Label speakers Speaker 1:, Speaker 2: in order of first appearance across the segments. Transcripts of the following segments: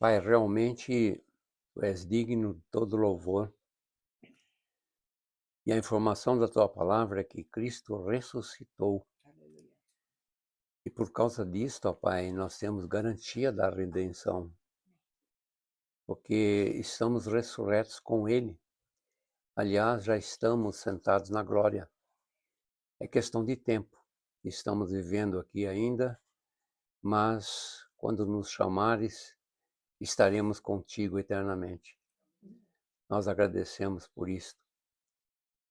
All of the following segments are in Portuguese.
Speaker 1: Pai, realmente tu és digno de todo louvor. E a informação da tua palavra é que Cristo ressuscitou.
Speaker 2: Aleluia.
Speaker 1: E por causa disso, ó Pai, nós temos garantia da redenção. Porque estamos ressurretos com Ele. Aliás, já estamos sentados na glória. É questão de tempo. Estamos vivendo aqui ainda, mas quando nos chamares, estaremos contigo eternamente. Nós agradecemos por isso.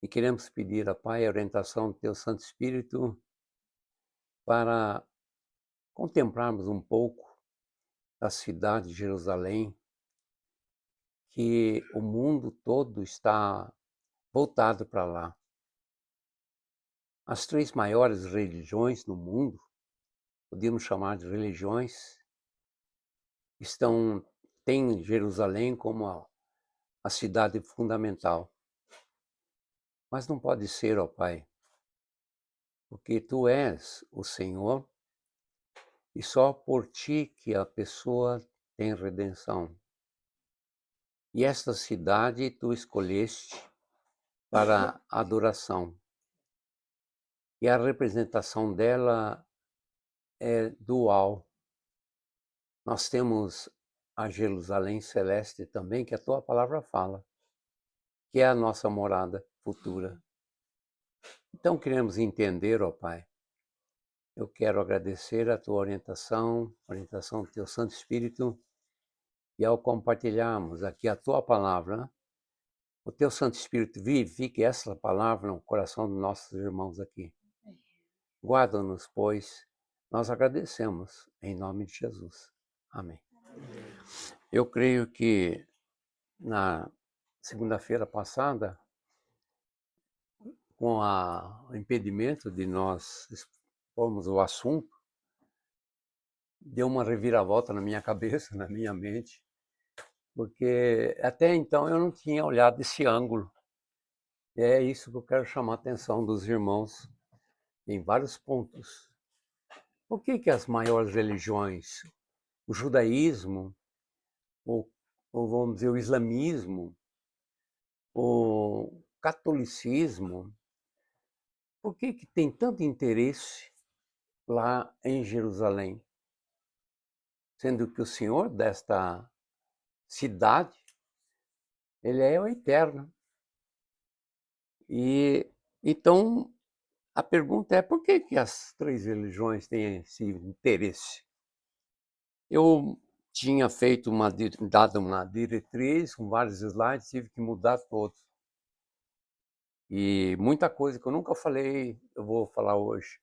Speaker 1: E queremos pedir a Pai a orientação do Teu Santo Espírito para contemplarmos um pouco a cidade de Jerusalém, que o mundo todo está voltado para lá. As três maiores religiões no mundo, podemos chamar de religiões, têm Jerusalém como a cidade fundamental. Mas não pode ser, ó Pai, porque Tu és o Senhor e só por Ti que a pessoa tem redenção. E esta cidade Tu escolheste para adoração. E a representação dela é dual. Nós temos a Jerusalém Celeste também, que a Tua palavra fala, que é a nossa morada futura. Então queremos entender, ó Pai. Eu quero agradecer a Tua orientação do Teu Santo Espírito, e ao compartilharmos aqui a Tua palavra, o Teu Santo Espírito vivifique essa palavra no coração dos nossos irmãos aqui. Guarda-nos, pois, nós agradecemos, em nome de Jesus. Amém. Eu creio que na segunda-feira passada, com o impedimento de nós expormos o assunto, deu uma reviravolta na minha cabeça, na minha mente, porque até então eu não tinha olhado esse ângulo. E é isso que eu quero chamar a atenção dos irmãos em vários pontos. Por que as maiores religiões, o judaísmo, ou vamos dizer, o islamismo, o catolicismo, por que tem tanto interesse lá em Jerusalém? Sendo que o Senhor desta cidade, Ele é o eterno. E então a pergunta é: por que as três religiões têm esse interesse? Eu tinha dado uma diretriz com vários slides, tive que mudar todos. E muita coisa que eu nunca falei, eu vou falar hoje.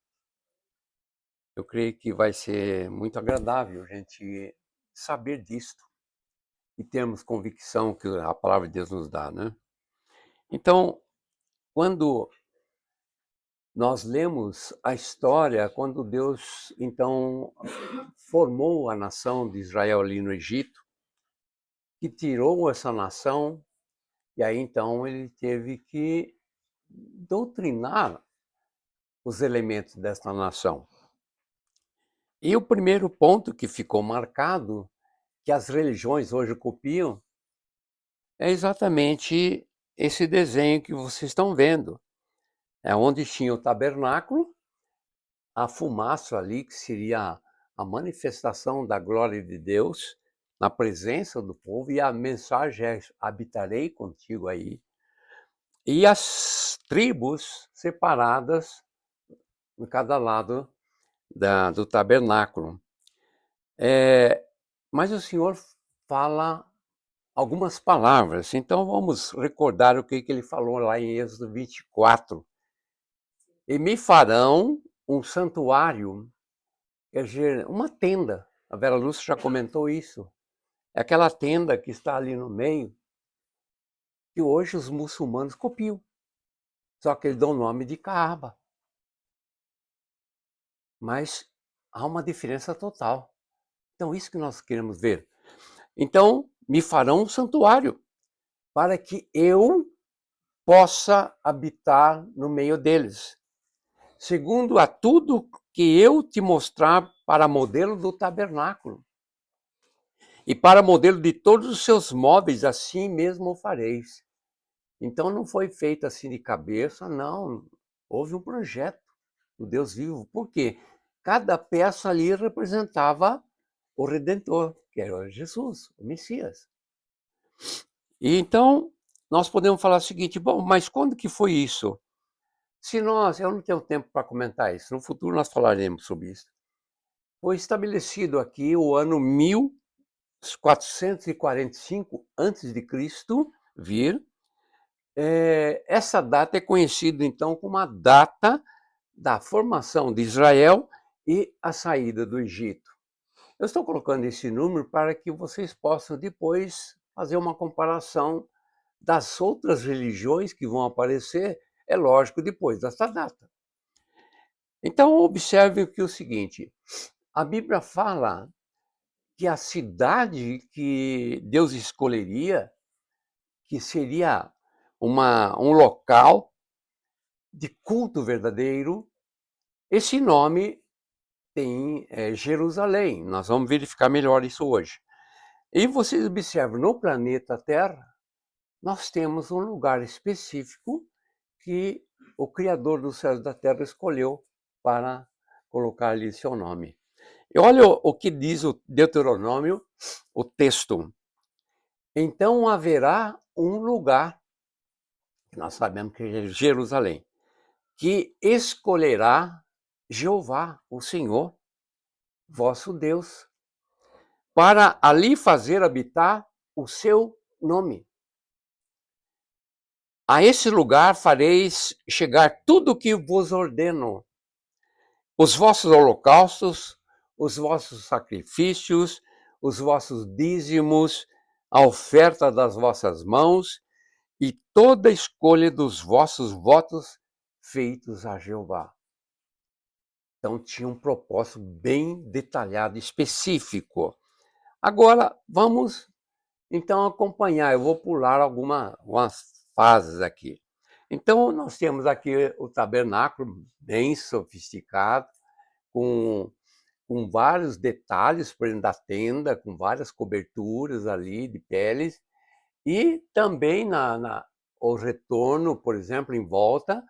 Speaker 1: Eu creio que vai ser muito agradável a gente saber disto e termos convicção que a palavra de Deus nos dá, né? Então, quando nós lemos a história, quando Deus, então, formou a nação de Israel ali no Egito, que tirou essa nação, e aí então ele teve que doutrinar os elementos desta nação. E o primeiro ponto que ficou marcado, que as religiões hoje copiam, é exatamente esse desenho que vocês estão vendo. É onde tinha o tabernáculo, a fumaça ali, que seria a manifestação da glória de Deus na presença do povo, e a mensagem é: habitarei contigo aí. E as tribos separadas em cada lado do tabernáculo. Mas o Senhor fala algumas palavras, então vamos recordar o que ele falou lá em Êxodo 24. E me farão um santuário, quer dizer, uma tenda. A Vera Lúcia já comentou isso. É aquela tenda que está ali no meio, que hoje os muçulmanos copiam. Só que eles dão o nome de Kaaba. Mas há uma diferença total. Então, isso que nós queremos ver. Então, me farão um santuário, para que eu possa habitar no meio deles, segundo a tudo que eu te mostrar para modelo do tabernáculo. E para modelo de todos os seus móveis, assim mesmo o fareis. Então não foi feito assim de cabeça, não. Houve um projeto do Deus vivo. Por quê? Cada peça ali representava o Redentor, que era Jesus, o Messias. E então nós podemos falar o seguinte: bom, mas quando que foi isso? Se nós, eu não tenho tempo para comentar isso, no futuro nós falaremos sobre isso. Foi estabelecido aqui o ano 1445 antes de Cristo vir. Essa data é conhecida então como a data da formação de Israel e a saída do Egito. Eu estou colocando esse número para que vocês possam depois fazer uma comparação das outras religiões que vão aparecer, é lógico, depois dessa data. Então, observe que o seguinte: a Bíblia fala que a cidade que Deus escolheria, que seria um local de culto verdadeiro, esse nome tem Jerusalém. Nós vamos verificar melhor isso hoje. E vocês observam, no planeta Terra, nós temos um lugar específico que o Criador dos céus e da terra escolheu para colocar ali seu nome. E olha o que diz o Deuteronômio, o texto. Então haverá um lugar, que nós sabemos que é Jerusalém, que escolherá Jeová, o Senhor, vosso Deus, para ali fazer habitar o seu nome. A esse lugar fareis chegar tudo o que vos ordeno, os vossos holocaustos, os vossos sacrifícios, os vossos dízimos, a oferta das vossas mãos e toda a escolha dos vossos votos feitos a Jeová. Então tinha um propósito bem detalhado, específico. Agora vamos então acompanhar. Eu vou pular algumas fases aqui. Então nós temos aqui o tabernáculo bem sofisticado, com vários detalhes por dentro da tenda, com várias coberturas ali de peles, e também o retorno, por exemplo, em volta,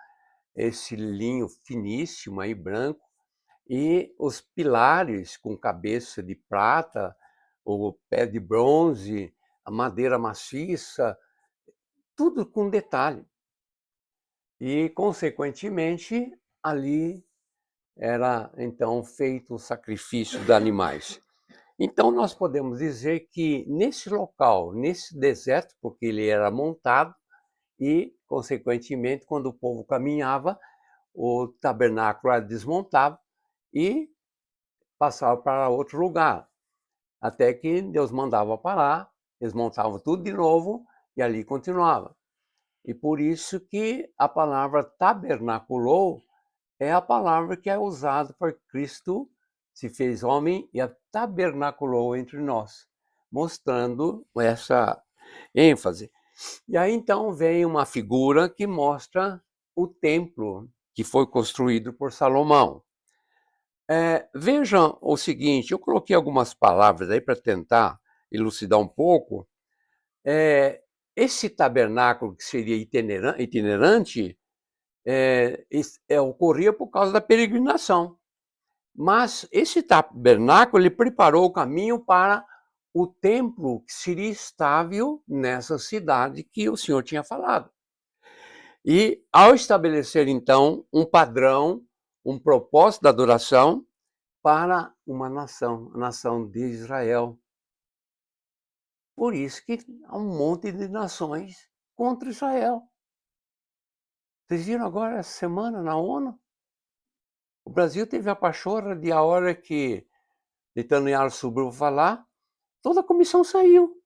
Speaker 1: esse linho finíssimo aí, branco, e os pilares com cabeça de prata, o pé de bronze, a madeira maciça, tudo com detalhe. E, consequentemente, ali era então feito o sacrifício de animais. Então nós podemos dizer que nesse local, nesse deserto, porque ele era montado e, consequentemente, quando o povo caminhava, o tabernáculo era desmontado e passava para outro lugar, até que Deus mandava parar, eles montavam tudo de novo e ali continuava. E por isso que a palavra tabernaculou é a palavra que é usada por Cristo, se fez homem e a tabernaculou entre nós, mostrando essa ênfase. E aí então vem uma figura que mostra o templo que foi construído por Salomão. Vejam o seguinte, eu coloquei algumas palavras aí para tentar elucidar um pouco. Esse tabernáculo que seria itinerante, ocorria por causa da peregrinação. Mas esse tabernáculo ele preparou o caminho para o templo que seria estável nessa cidade que o Senhor tinha falado. E ao estabelecer então um padrão, um propósito da adoração para uma nação, a nação de Israel. Por isso que há um monte de nações contra Israel. Vocês viram agora essa semana na ONU? O Brasil teve a pachorra de a hora que Netanyahu subiu falar, toda a comissão saiu.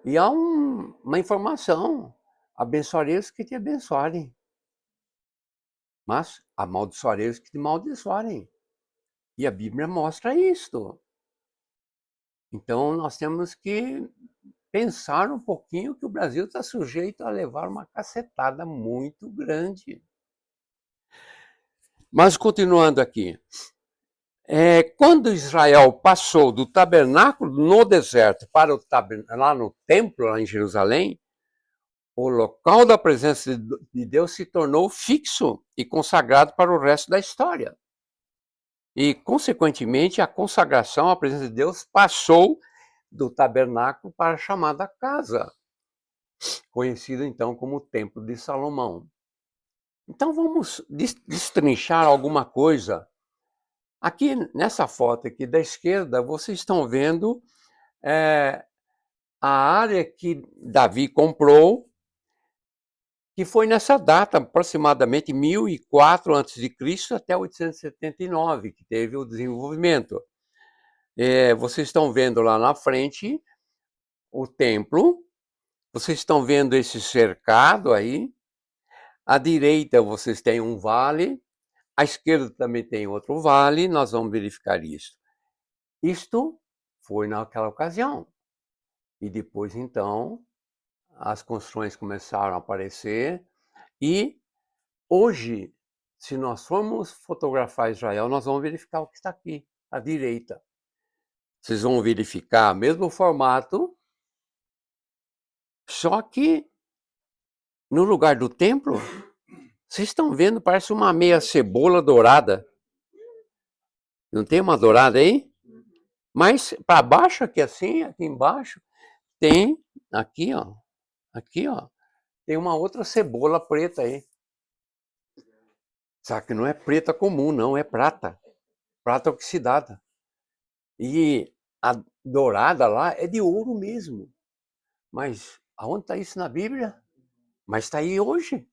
Speaker 1: E há uma informação, abençoarei os que te abençoarem, mas amaldiçoarei os que te amaldiçoarem. E a Bíblia mostra isto. Então nós temos que pensar um pouquinho que o Brasil está sujeito a levar uma cacetada muito grande. Mas continuando aqui, Quando Israel passou do tabernáculo no deserto para lá no templo, lá em Jerusalém, o local da presença de Deus se tornou fixo e consagrado para o resto da história. E, consequentemente, a consagração à presença de Deus passou do tabernáculo para a chamada casa, conhecida então como o Templo de Salomão. Então vamos destrinchar alguma coisa. Aqui nessa foto aqui da esquerda, vocês estão vendo a área que Davi comprou, que foi nessa data, aproximadamente 1004 a.C. até 879, que teve o desenvolvimento. Vocês estão vendo lá na frente o templo, vocês estão vendo esse cercado aí, à direita vocês têm um vale, à esquerda também tem outro vale, nós vamos verificar isso. Isto foi naquela ocasião. E depois, então, as construções começaram a aparecer. E hoje, se nós formos fotografar Israel, nós vamos verificar o que está aqui, à direita. Vocês vão verificar o mesmo formato, só que no lugar do templo, vocês estão vendo, parece uma meia cebola dourada. Não tem uma dourada aí? Mas para baixo aqui assim, aqui embaixo, tem aqui, ó, tem uma outra cebola preta aí. Só que não é preta comum, não, é prata. Prata oxidada. E a dourada lá é de ouro mesmo. Mas aonde está isso na Bíblia? Mas está aí hoje.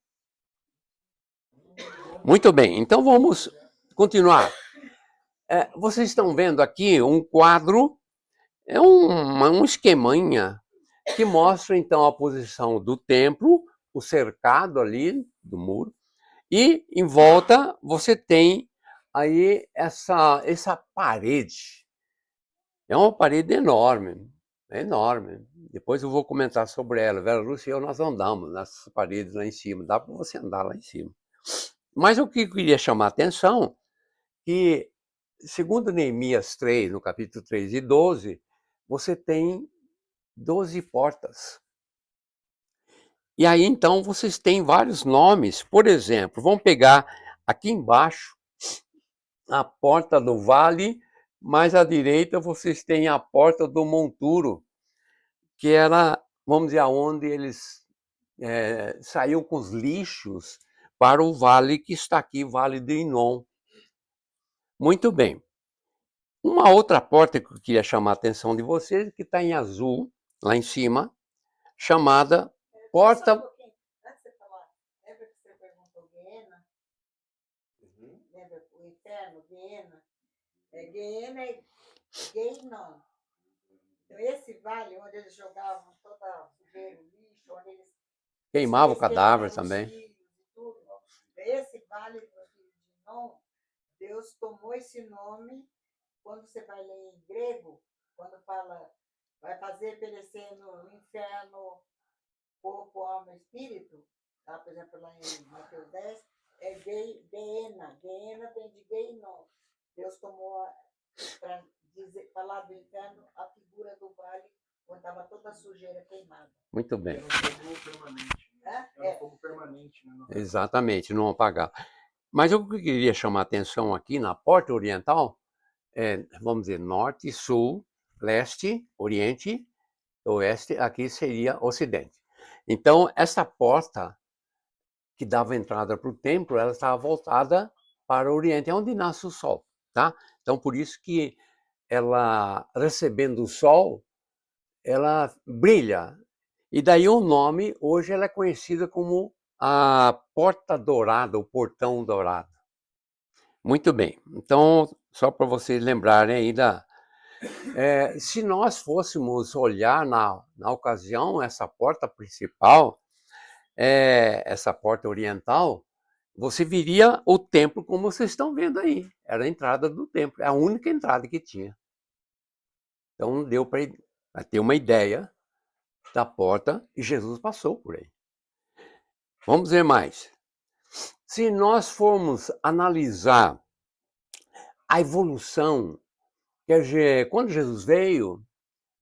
Speaker 1: Muito bem, então vamos continuar. Vocês estão vendo aqui um quadro, um esqueminha que mostra então a posição do templo, o cercado ali do muro, e em volta você tem aí essa parede. É uma parede enorme, enorme. Depois eu vou comentar sobre ela. Vera Lúcia e eu, nós andamos nessas paredes lá em cima. Dá para você andar lá em cima. Mas o que eu queria chamar a atenção, que segundo Neemias 3, no capítulo 3 e 12, você tem 12 portas. E aí, então, vocês têm vários nomes. Por exemplo, vamos pegar aqui embaixo a porta do vale, mais à direita vocês têm a porta do monturo, que era, vamos dizer, onde eles saíam com os lixos para o vale que está aqui, Vale do Inom. Muito bem. Uma outra porta que eu queria chamar a atenção de vocês, que está em azul, lá em cima, chamada Porta...
Speaker 2: Antes de você falar, lembra que você perguntou Guiena? Lembra o inferno, Guiena? Guiena é Guéinon. Então, esse vale onde eles jogavam toda a sujeira, o lixo, onde eles
Speaker 1: Queimava o cadáver também.
Speaker 2: Tudo, esse vale de Guéinon, Deus tomou esse nome. Quando você vai ler em grego, quando fala, vai fazer perecer no inferno corpo, alma e espírito, tá? Por exemplo, lá em Mateus 10, é Guiena. Guiena vem de Guéinon. Deus tomou, para falar do inferno, a figura do vale, onde estava toda a sujeira queimada.
Speaker 1: Muito bem.
Speaker 3: Era um fogo permanente. Era um fogo permanente. Né?
Speaker 1: Exatamente, não apagar. Mas o que eu queria chamar a atenção aqui na porta oriental, vamos dizer, norte, sul, leste, oriente, oeste, aqui seria ocidente. Então, essa porta que dava entrada para o templo, ela estava voltada para o oriente, é onde nasce o sol, tá? Então, por isso que ela, recebendo o sol, ela brilha. E daí o nome, hoje ela é conhecida como a Porta Dourada, o Portão Dourado. Muito bem, então, só para vocês lembrarem aí se nós fôssemos olhar na ocasião, essa porta principal, essa porta oriental, você viria o templo como vocês estão vendo aí. Era a entrada do templo, é a única entrada que tinha. Então deu para ter uma ideia da porta e Jesus passou por aí. Vamos ver mais. Se nós formos analisar a evolução. Quer dizer, quando Jesus veio,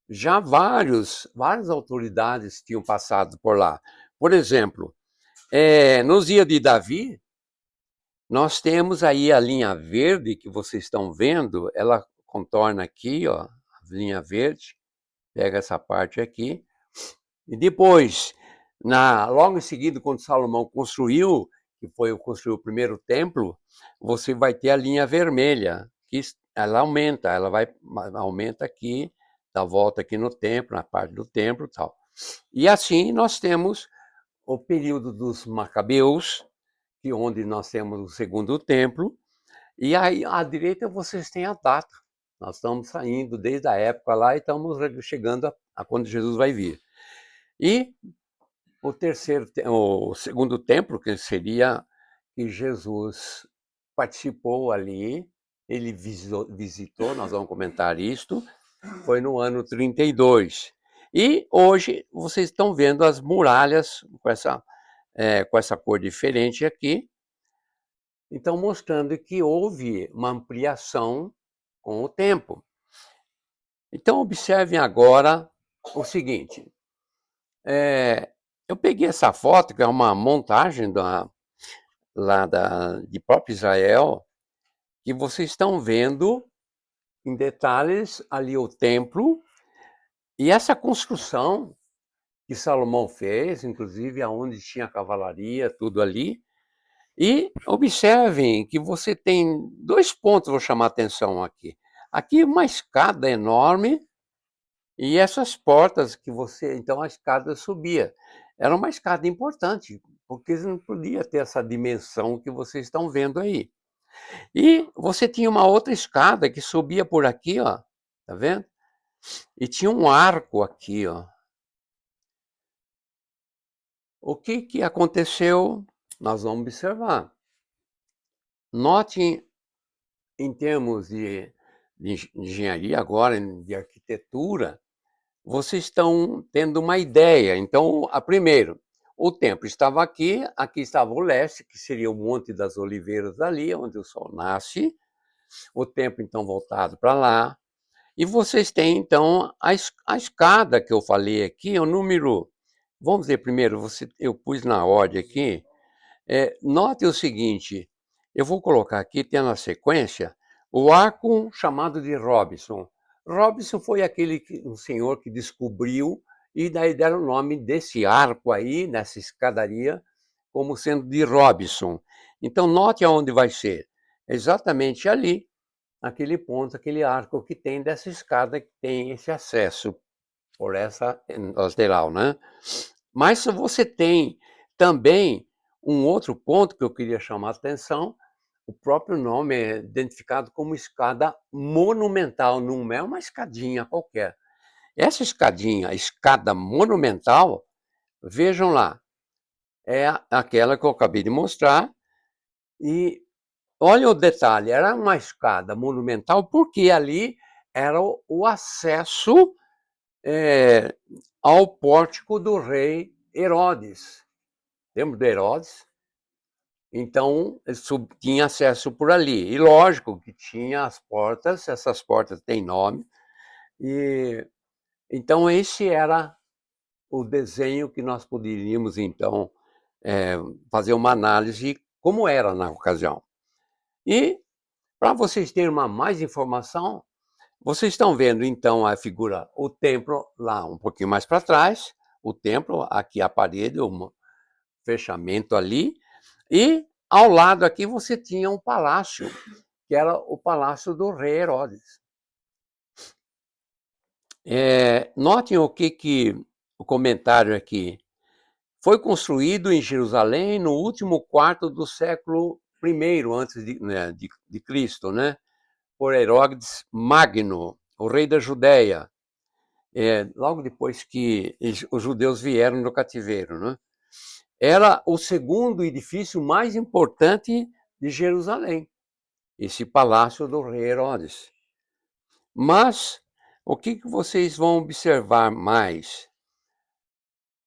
Speaker 1: já várias autoridades tinham passado por lá. Por exemplo, nos dias de Davi, nós temos aí a linha verde que vocês estão vendo, ela contorna aqui, ó, a linha verde, pega essa parte aqui, e depois, logo em seguida, quando Salomão construiu, construiu o primeiro templo, você vai ter a linha vermelha, que ela aumenta, aumenta aqui, dá volta aqui no templo, na parte do templo e tal. E assim nós temos o período dos Macabeus, onde nós temos o segundo templo, e aí à direita vocês têm a data. Nós estamos saindo desde a época lá e estamos chegando a quando Jesus vai vir. E o segundo templo, que seria que Jesus participou ali, ele visitou, nós vamos comentar isto, foi no ano 32. E hoje vocês estão vendo as muralhas com essa cor diferente aqui, então mostrando que houve uma ampliação com o tempo. Então observem agora o seguinte, eu peguei essa foto, que é uma montagem de próprio Israel, que vocês estão vendo em detalhes ali o templo, e essa construção que Salomão fez, inclusive aonde tinha cavalaria, tudo ali. E observem que você tem 2 pontos, vou chamar a atenção aqui. Aqui uma escada enorme, e essas portas que então a escada subia. Era uma escada importante, porque não podia ter essa dimensão que vocês estão vendo aí. E você tinha uma outra escada que subia por aqui, ó, tá vendo? E tinha um arco aqui, ó. O que aconteceu? Nós vamos observar. Note, em termos de engenharia agora, de arquitetura, vocês estão tendo uma ideia. Então, primeiro, o templo estava aqui estava o leste, que seria o Monte das Oliveiras ali, onde o sol nasce, o templo então voltado para lá, e vocês têm então a escada que eu falei aqui, o número, vamos dizer primeiro, eu pus na ordem aqui, note o seguinte, eu vou colocar aqui, tem na sequência, o arco chamado de Robinson. Robinson foi um senhor que descobriu, e daí deram o nome desse arco aí, nessa escadaria, como sendo de Robinson. Então, note aonde vai ser. Exatamente ali, aquele ponto, aquele arco que tem dessa escada, que tem esse acesso por essa lateral, né? Mas você tem também um outro ponto que eu queria chamar a atenção, o próprio nome é identificado como escada monumental, não é uma escadinha qualquer. Essa escadinha, a escada monumental, vejam lá, é aquela que eu acabei de mostrar, e olha o detalhe, era uma escada monumental porque ali era o acesso ao pórtico do rei Herodes. Lembra do Herodes? Então, tinha acesso por ali. E lógico que tinha as portas, essas portas têm nome. E então, esse era o desenho que nós poderíamos, então, fazer uma análise como era na ocasião. E, para vocês terem mais informação, vocês estão vendo, então, a figura, o templo lá um pouquinho mais para trás, o templo, aqui a parede, um fechamento ali, e ao lado aqui você tinha um palácio, que era o palácio do rei Herodes. Notem o comentário aqui. Foi construído em Jerusalém no último quarto do século I antes de Cristo, né? Por Herodes Magno, o rei da Judéia, logo depois que os judeus vieram no cativeiro, né? Era o segundo edifício mais importante de Jerusalém, esse palácio do rei Herodes. Mas o que vocês vão observar mais?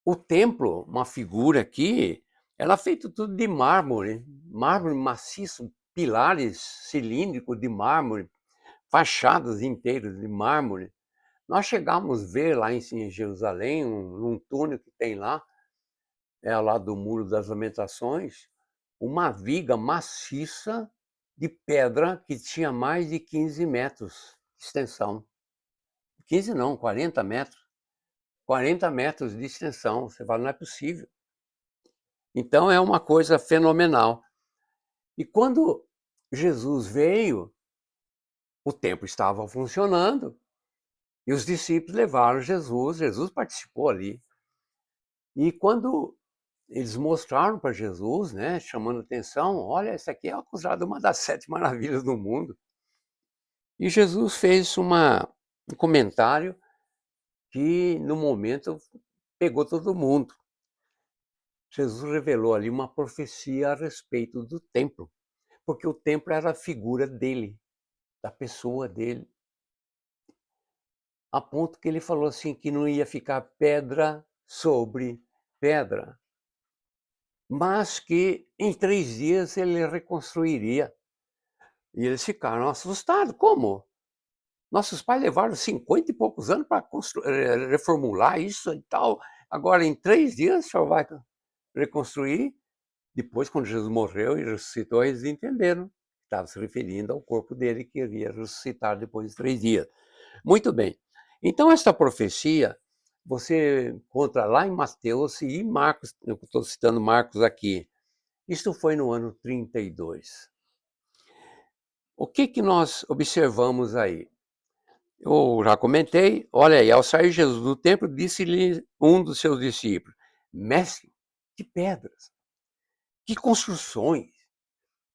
Speaker 1: O templo, uma figura aqui, ela é feita tudo de mármore maciço, pilares cilíndricos de mármore, fachadas inteiras de mármore. Nós chegamos a ver lá em Jerusalém, num túnel que tem lá, lá do Muro das Lamentações, uma viga maciça de pedra que tinha mais de 15 metros de extensão. 15 não, 40 metros. 40 metros de extensão. Você fala, não é possível. Então é uma coisa fenomenal. E quando Jesus veio, o templo estava funcionando e os discípulos levaram Jesus, Jesus participou ali. E quando eles mostraram para Jesus, né, chamando atenção, olha, essa aqui é considerada uma das 7 maravilhas do mundo. E Jesus fez um comentário que, no momento, pegou todo mundo. Jesus revelou ali uma profecia a respeito do templo, porque o templo era a figura dele, da pessoa dele. A ponto que ele falou assim que não ia ficar pedra sobre pedra, mas que em 3 dias ele reconstruiria. E eles ficaram assustados. Como? Nossos pais levaram 50 e poucos anos para reformular isso e tal. Agora, em 3 dias, o senhor vai reconstruir? Depois, quando Jesus morreu e ressuscitou, eles entenderam que estava se referindo ao corpo dele que iria ressuscitar depois de 3 dias. Muito bem. Então, esta profecia, você encontra lá em Mateus e em Marcos, eu estou citando Marcos aqui. Isto foi no ano 32. O que nós observamos aí? Eu já comentei, olha aí, ao sair Jesus do templo, disse-lhe um dos seus discípulos, mestre, que pedras, que construções,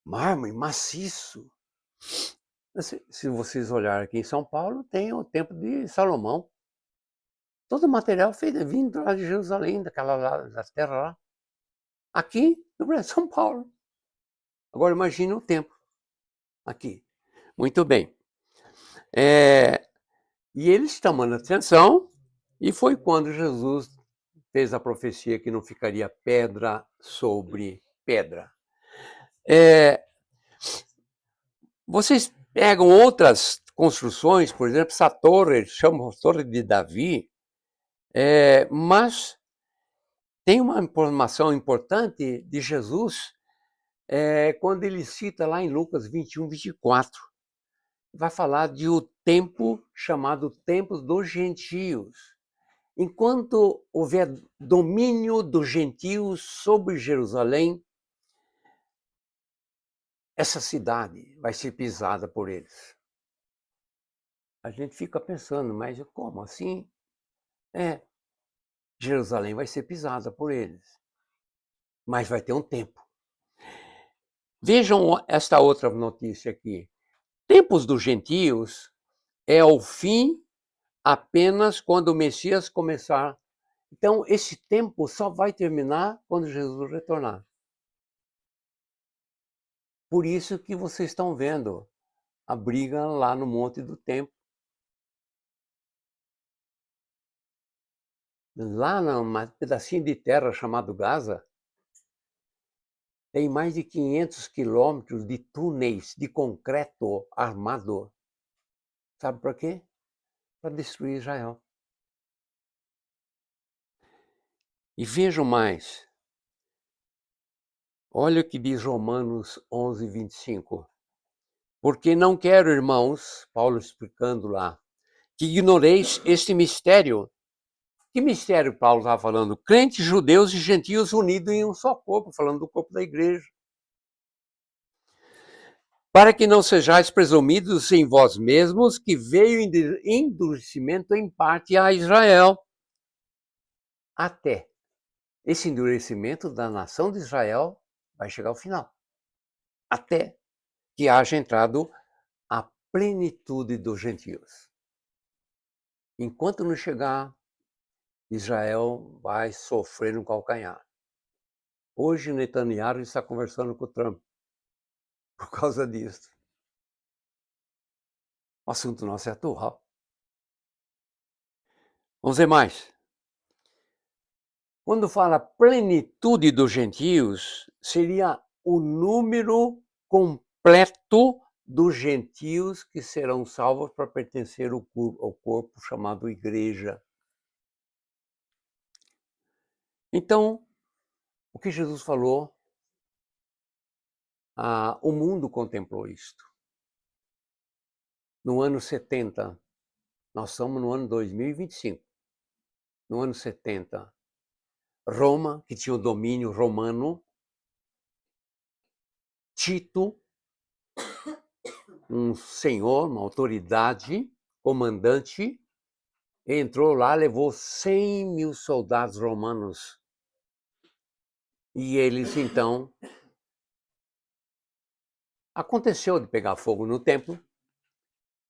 Speaker 1: mármore maciço. Se vocês olharem aqui em São Paulo, tem o Templo de Salomão. Todo o material vindo lá de Jerusalém, da terra lá. Aqui no Brasil, São Paulo. Agora imagine o templo aqui. Muito bem. E eles chamando atenção, e foi quando Jesus fez a profecia que não ficaria pedra sobre pedra. Vocês pegam outras construções, por exemplo, essa torre, chamam Torre de Davi, mas tem uma informação importante de Jesus, quando ele cita lá em Lucas 21, 24. Vai falar de um tempo chamado Tempo dos Gentios. Enquanto houver domínio dos gentios sobre Jerusalém, essa cidade vai ser pisada por eles. A gente fica pensando, mas como assim? Jerusalém vai ser pisada por eles. Mas vai ter um tempo. Vejam esta outra notícia aqui. Tempos dos gentios é o fim apenas quando o Messias começar. Então, esse tempo só vai terminar quando Jesus retornar. Por isso que vocês estão vendo a briga lá no Monte do Templo. Lá num pedacinho de terra chamado Gaza, tem mais de 500 quilômetros de túneis de concreto armado. Sabe para quê? Para destruir Israel. E vejam mais. Olha o que diz Romanos 11, 25. Porque não quero, irmãos, Paulo explicando lá, que ignoreis este mistério. Que mistério Paulo estava falando? Crentes, judeus e gentios unidos em um só corpo, falando do corpo da igreja. Para que não sejais presumidos em vós mesmos, que veio endurecimento em parte a Israel. Até esse endurecimento da nação de Israel vai chegar ao final. Até que haja entrado a plenitude dos gentios. Enquanto não chegar, Israel vai sofrer no calcanhar. Hoje Netanyahu está conversando com o Trump por causa disso. O assunto nosso é atual. Vamos ver mais. Quando fala plenitude dos gentios, seria o número completo completo dos gentios que serão salvos para pertencer ao corpo chamado igreja. Então, o que Jesus falou, o mundo contemplou isto. No ano 70, nós estamos no ano 2025. No ano 70, Roma, que tinha o domínio romano, Tito, um senhor, uma autoridade, comandante, entrou lá, levou 100 mil soldados romanos. E eles, então, aconteceu de pegar fogo no templo,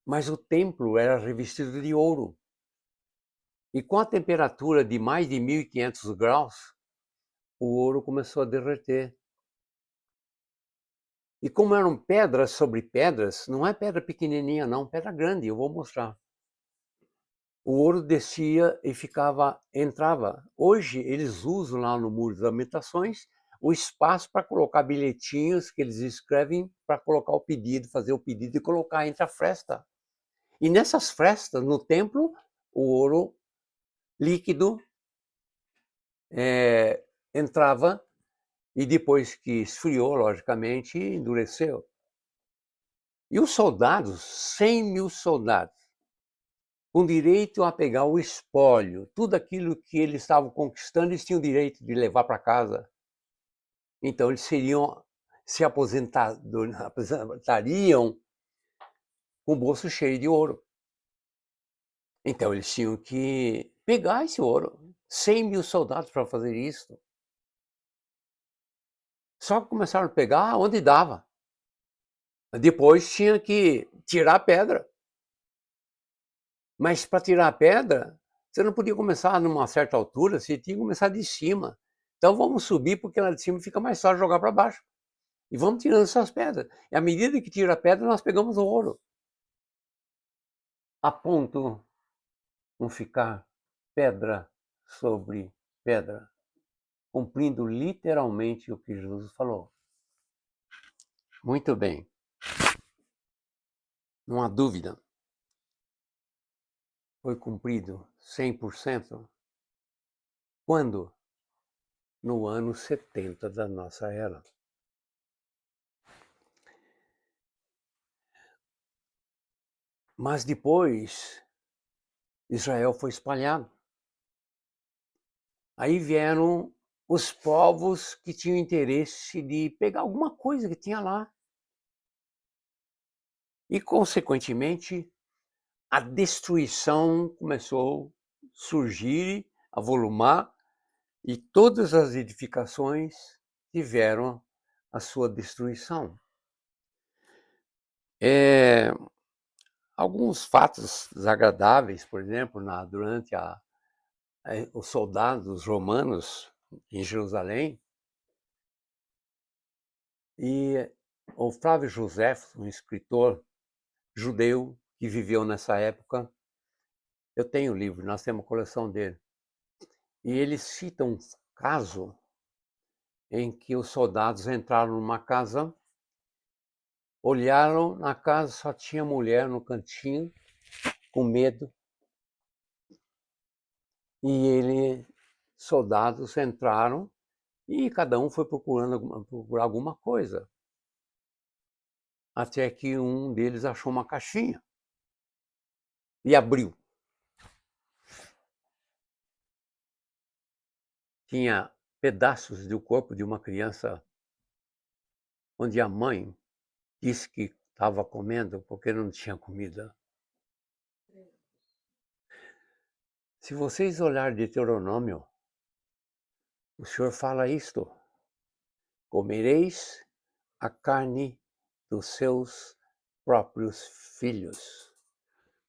Speaker 1: mas o templo era revestido de ouro. E com a temperatura de mais de 1.500 graus, o ouro começou a derreter. E como eram pedras sobre pedras, não é pedra pequenininha não, pedra grande, eu vou mostrar. O ouro descia e entrava. Hoje eles usam lá no Muro das Lamentações o espaço para colocar bilhetinhos que eles escrevem para colocar o pedido, fazer o pedido e colocar entre a fresta. E nessas frestas, no templo, o ouro líquido entrava e depois que esfriou, logicamente, endureceu. E os soldados, 100 mil soldados, com direito a pegar o espólio, tudo aquilo que eles estavam conquistando, eles tinham direito de levar para casa. Então eles se aposentariam com o bolso cheio de ouro. Então eles tinham que pegar esse ouro. 100 mil soldados para fazer isso. Só que começaram a pegar onde dava. Depois tinha que tirar a pedra. Mas para tirar a pedra, você não podia começar numa certa altura, você tinha que começar de cima. Então vamos subir, porque lá de cima fica mais fácil jogar para baixo. E vamos tirando essas pedras. E à medida que tira a pedra, nós pegamos o ouro. A ponto de não ficar pedra sobre pedra, cumprindo literalmente o que Jesus falou. Muito bem. Não há dúvida. Foi cumprido 100%. Quando? No ano 70 da nossa era. Mas depois, Israel foi espalhado. Aí vieram os povos que tinham interesse de pegar alguma coisa que tinha lá. E, consequentemente, a destruição começou a surgir, a volumar, e todas as edificações tiveram a sua destruição. Alguns fatos desagradáveis, por exemplo, durante os soldados romanos em Jerusalém, e o Flávio Josefo, um escritor judeu que viveu nessa época, eu tenho o livro, nós temos a coleção dele, e ele cita um caso em que os soldados entraram numa casa, olharam na casa, só tinha mulher no cantinho, com medo, e soldados entraram e cada um foi procurar alguma coisa. Até que um deles achou uma caixinha e abriu. Tinha pedaços do corpo de uma criança onde a mãe disse que estava comendo porque não tinha comida. Se vocês olharem Deuteronômio, o Senhor fala isto: comereis a carne dos seus próprios filhos.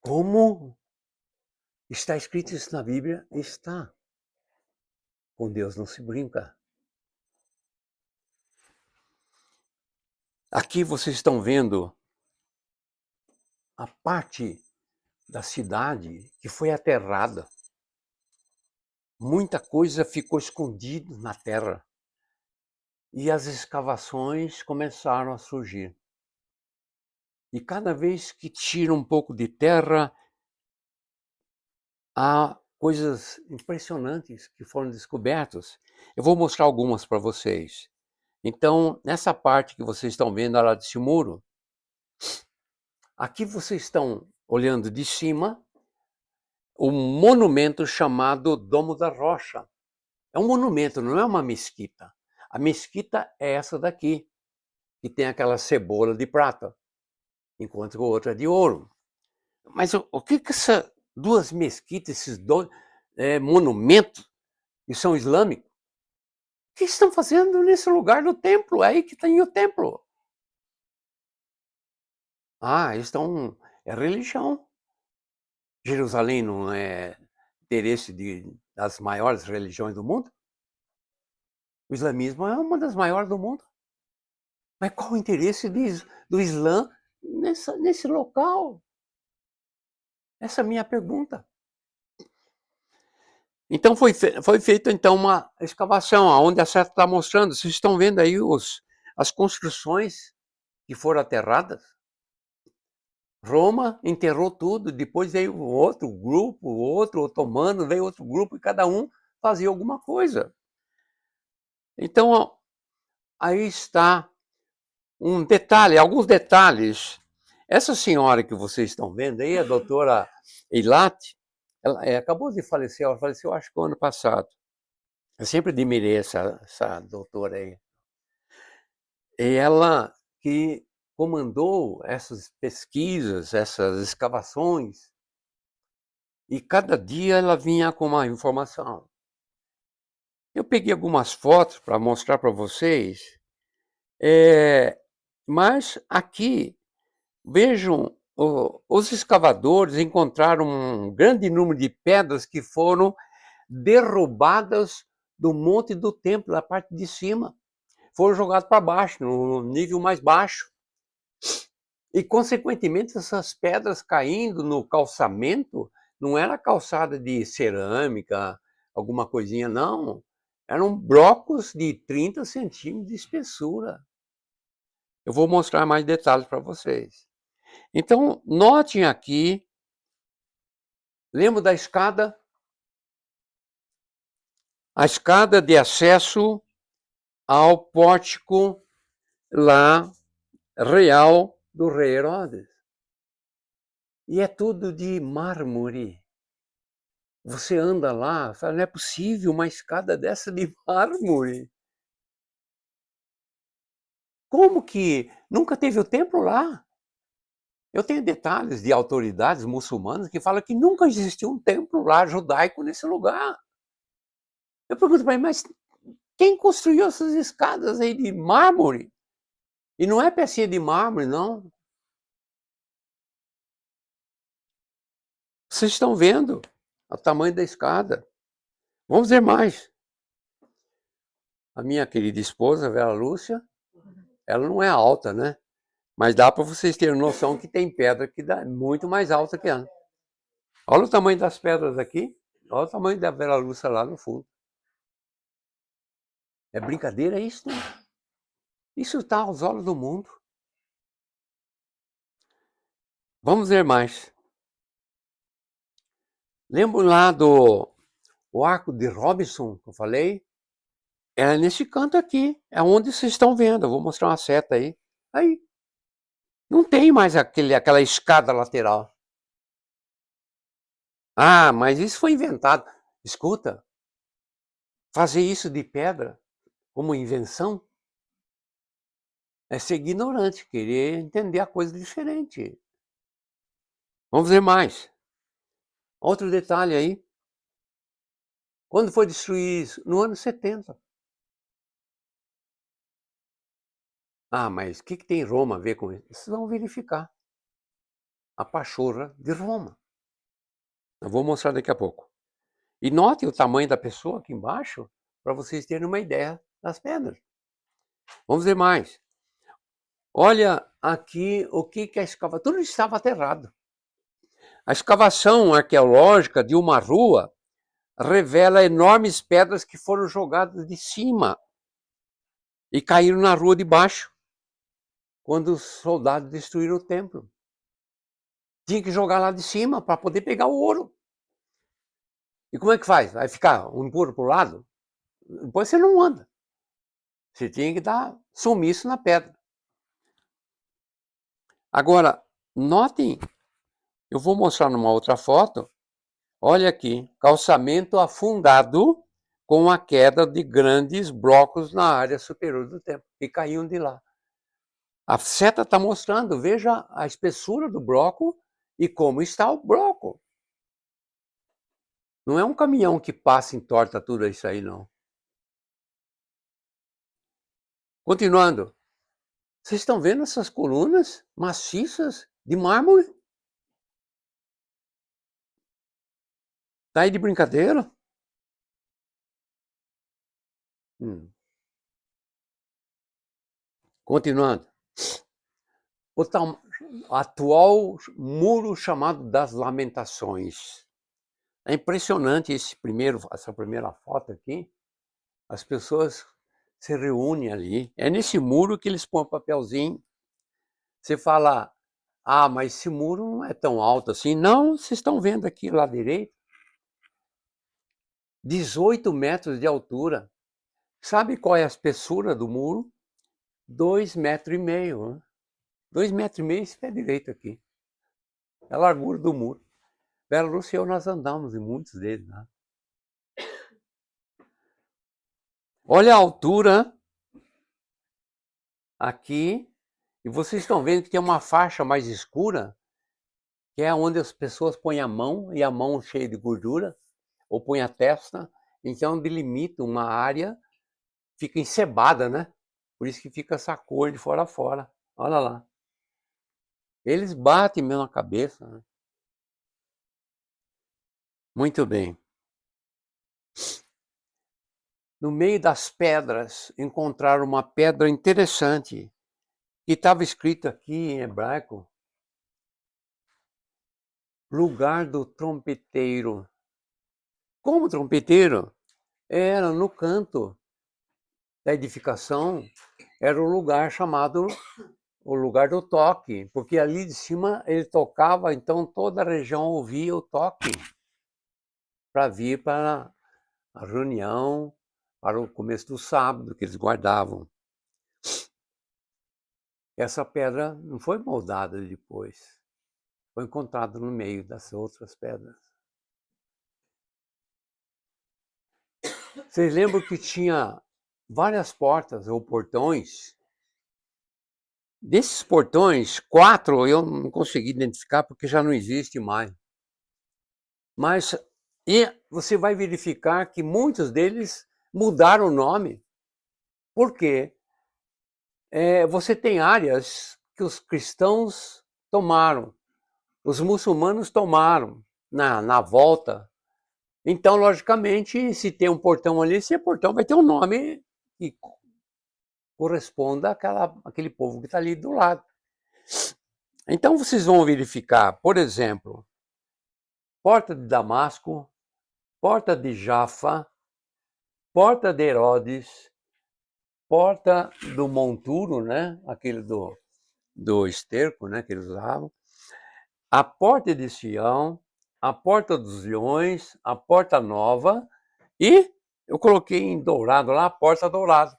Speaker 1: Como? Está escrito isso na Bíblia? Está. Com Deus não se brinca. Aqui vocês estão vendo a parte da cidade que foi aterrada. Muita coisa ficou escondida na terra. E as escavações começaram a surgir. E cada vez que tira um pouco de terra, há coisas impressionantes que foram descobertas. Eu vou mostrar algumas para vocês. Então, nessa parte que vocês estão vendo lá desse muro, aqui vocês estão olhando de cima o monumento chamado Domo da Rocha. É um monumento, não é uma mesquita. A mesquita é essa daqui, que tem aquela cebola de prata, enquanto a outra é de ouro. Mas o que essas duas mesquitas, esses dois monumentos que são islâmicos, o que estão fazendo nesse lugar do templo? É aí que tem o templo. Estão. É religião. Jerusalém não é interesse das maiores religiões do mundo? O islamismo é uma das maiores do mundo. Mas qual o interesse do Islã nesse local? Essa é a minha pergunta. Então foi feita então uma escavação, onde a seta está mostrando. Vocês estão vendo aí as construções que foram aterradas? Roma enterrou tudo, depois veio outro grupo, outro otomano, veio outro grupo, e cada um fazia alguma coisa. Então, aí está alguns detalhes. Essa senhora que vocês estão vendo aí, a doutora Eilat, ela acabou de falecer, ela faleceu acho que o ano passado. Eu sempre admirei essa doutora aí. E ela que comandou essas pesquisas, essas escavações, e cada dia ela vinha com uma informação. Eu peguei algumas fotos para mostrar para vocês, mas aqui, vejam, os escavadores encontraram um grande número de pedras que foram derrubadas do monte do templo, da parte de cima. Foram jogadas para baixo, no nível mais baixo. E, consequentemente, essas pedras caindo no calçamento, não era calçada de cerâmica, alguma coisinha, não. Eram blocos de 30 centímetros de espessura. Eu vou mostrar mais detalhes para vocês. Então, notem aqui, lembra da escada? A escada de acesso ao pórtico lá real do rei Herodes. E é tudo de mármore. Você anda lá, fala, não é possível uma escada dessa de mármore. Como que nunca teve o templo lá? Eu tenho detalhes de autoridades muçulmanas que falam que nunca existiu um templo lá judaico nesse lugar. Eu pergunto para ele, mas quem construiu essas escadas aí de mármore? E não é pecinha de mármore, não. Vocês estão vendo o tamanho da escada. Vamos ver mais. A minha querida esposa, Vera Lúcia, ela não é alta, né? Mas dá para vocês terem noção que tem pedra que dá muito mais alta que ela. Olha o tamanho das pedras aqui. Olha o tamanho da Vera Lúcia lá no fundo. É brincadeira isso, né? Isso está aos olhos do mundo. Vamos ver mais. Lembra lá do arco de Robinson que eu falei? É nesse canto aqui. É onde vocês estão vendo. Eu vou mostrar uma seta aí. Aí. Não tem mais aquela escada lateral. Mas isso foi inventado. Escuta, fazer isso de pedra como invenção é ser ignorante, querer entender a coisa diferente. Vamos ver mais. Outro detalhe aí. Quando foi destruído isso? No ano 70. Mas o que tem Roma a ver com isso? Vocês vão verificar. A pachorra de Roma. Eu vou mostrar daqui a pouco. E note o tamanho da pessoa aqui embaixo, para vocês terem uma ideia das pedras. Vamos ver mais. Olha aqui o que a escavação... Tudo estava aterrado. A escavação arqueológica de uma rua revela enormes pedras que foram jogadas de cima e caíram na rua de baixo. quando os soldados destruíram o templo. Tinha que jogar lá de cima para poder pegar o ouro. E como é que faz? Vai ficar um empurra para o lado? Depois você não anda. Você tinha que dar sumiço na pedra. Agora, notem, eu vou mostrar numa outra foto. Olha aqui, calçamento afundado com a queda de grandes blocos na área superior do templo, que caíam de lá. A seta está mostrando, veja a espessura do bloco e como está o bloco. Não é um caminhão que passa e entorta tudo isso aí, não. Continuando. Vocês estão vendo essas colunas maciças de mármore? Tá aí de brincadeira? Continuando. O atual muro chamado das Lamentações. É impressionante essa primeira foto aqui. As pessoas se reúnem ali. É nesse muro que eles põem o papelzinho. Você fala, mas esse muro não é tão alto assim. Não, vocês estão vendo aqui lá direito. 18 metros de altura. Sabe qual é a espessura do muro? 2,5 metros. Né? 2,5 metros esse pé direito aqui. É a largura do muro. Bela Lúcia e eu, nós andamos em muitos deles. Né? Olha a altura aqui. E vocês estão vendo que tem uma faixa mais escura, que é onde as pessoas põem a mão, e a mão cheia de gordura, ou põem a testa. Então delimita uma área, fica encebada, né? Por isso que fica essa cor de fora a fora. Olha lá. Eles batem mesmo na cabeça. Né? Muito bem. No meio das pedras, encontraram uma pedra interessante, que estava escrito aqui em hebraico, lugar do trompeteiro. Como trompeteiro? Era no canto da edificação, era o lugar chamado o lugar do toque, porque ali de cima ele tocava, então toda a região ouvia o toque para vir para a reunião, para o começo do sábado que eles guardavam. Essa pedra não foi moldada depois, foi encontrada no meio das outras pedras. Vocês lembram que tinha várias portas ou portões? Desses portões, 4 eu não consegui identificar porque já não existe mais. Mas você vai verificar que muitos deles mudaram o nome. Por quê? Você tem áreas que os cristãos tomaram, os muçulmanos tomaram na volta. Então, logicamente, se tem um portão ali, esse portão vai ter um nome que corresponda àquele povo que está ali do lado. Então, vocês vão verificar, por exemplo, Porta de Damasco, Porta de Jafa, Porta de Herodes, Porta do Monturo, né? Aquele do esterco, né? Que eles usavam, a Porta de Sião, a Porta dos Leões, a Porta Nova e eu coloquei em dourado lá a Porta Dourada.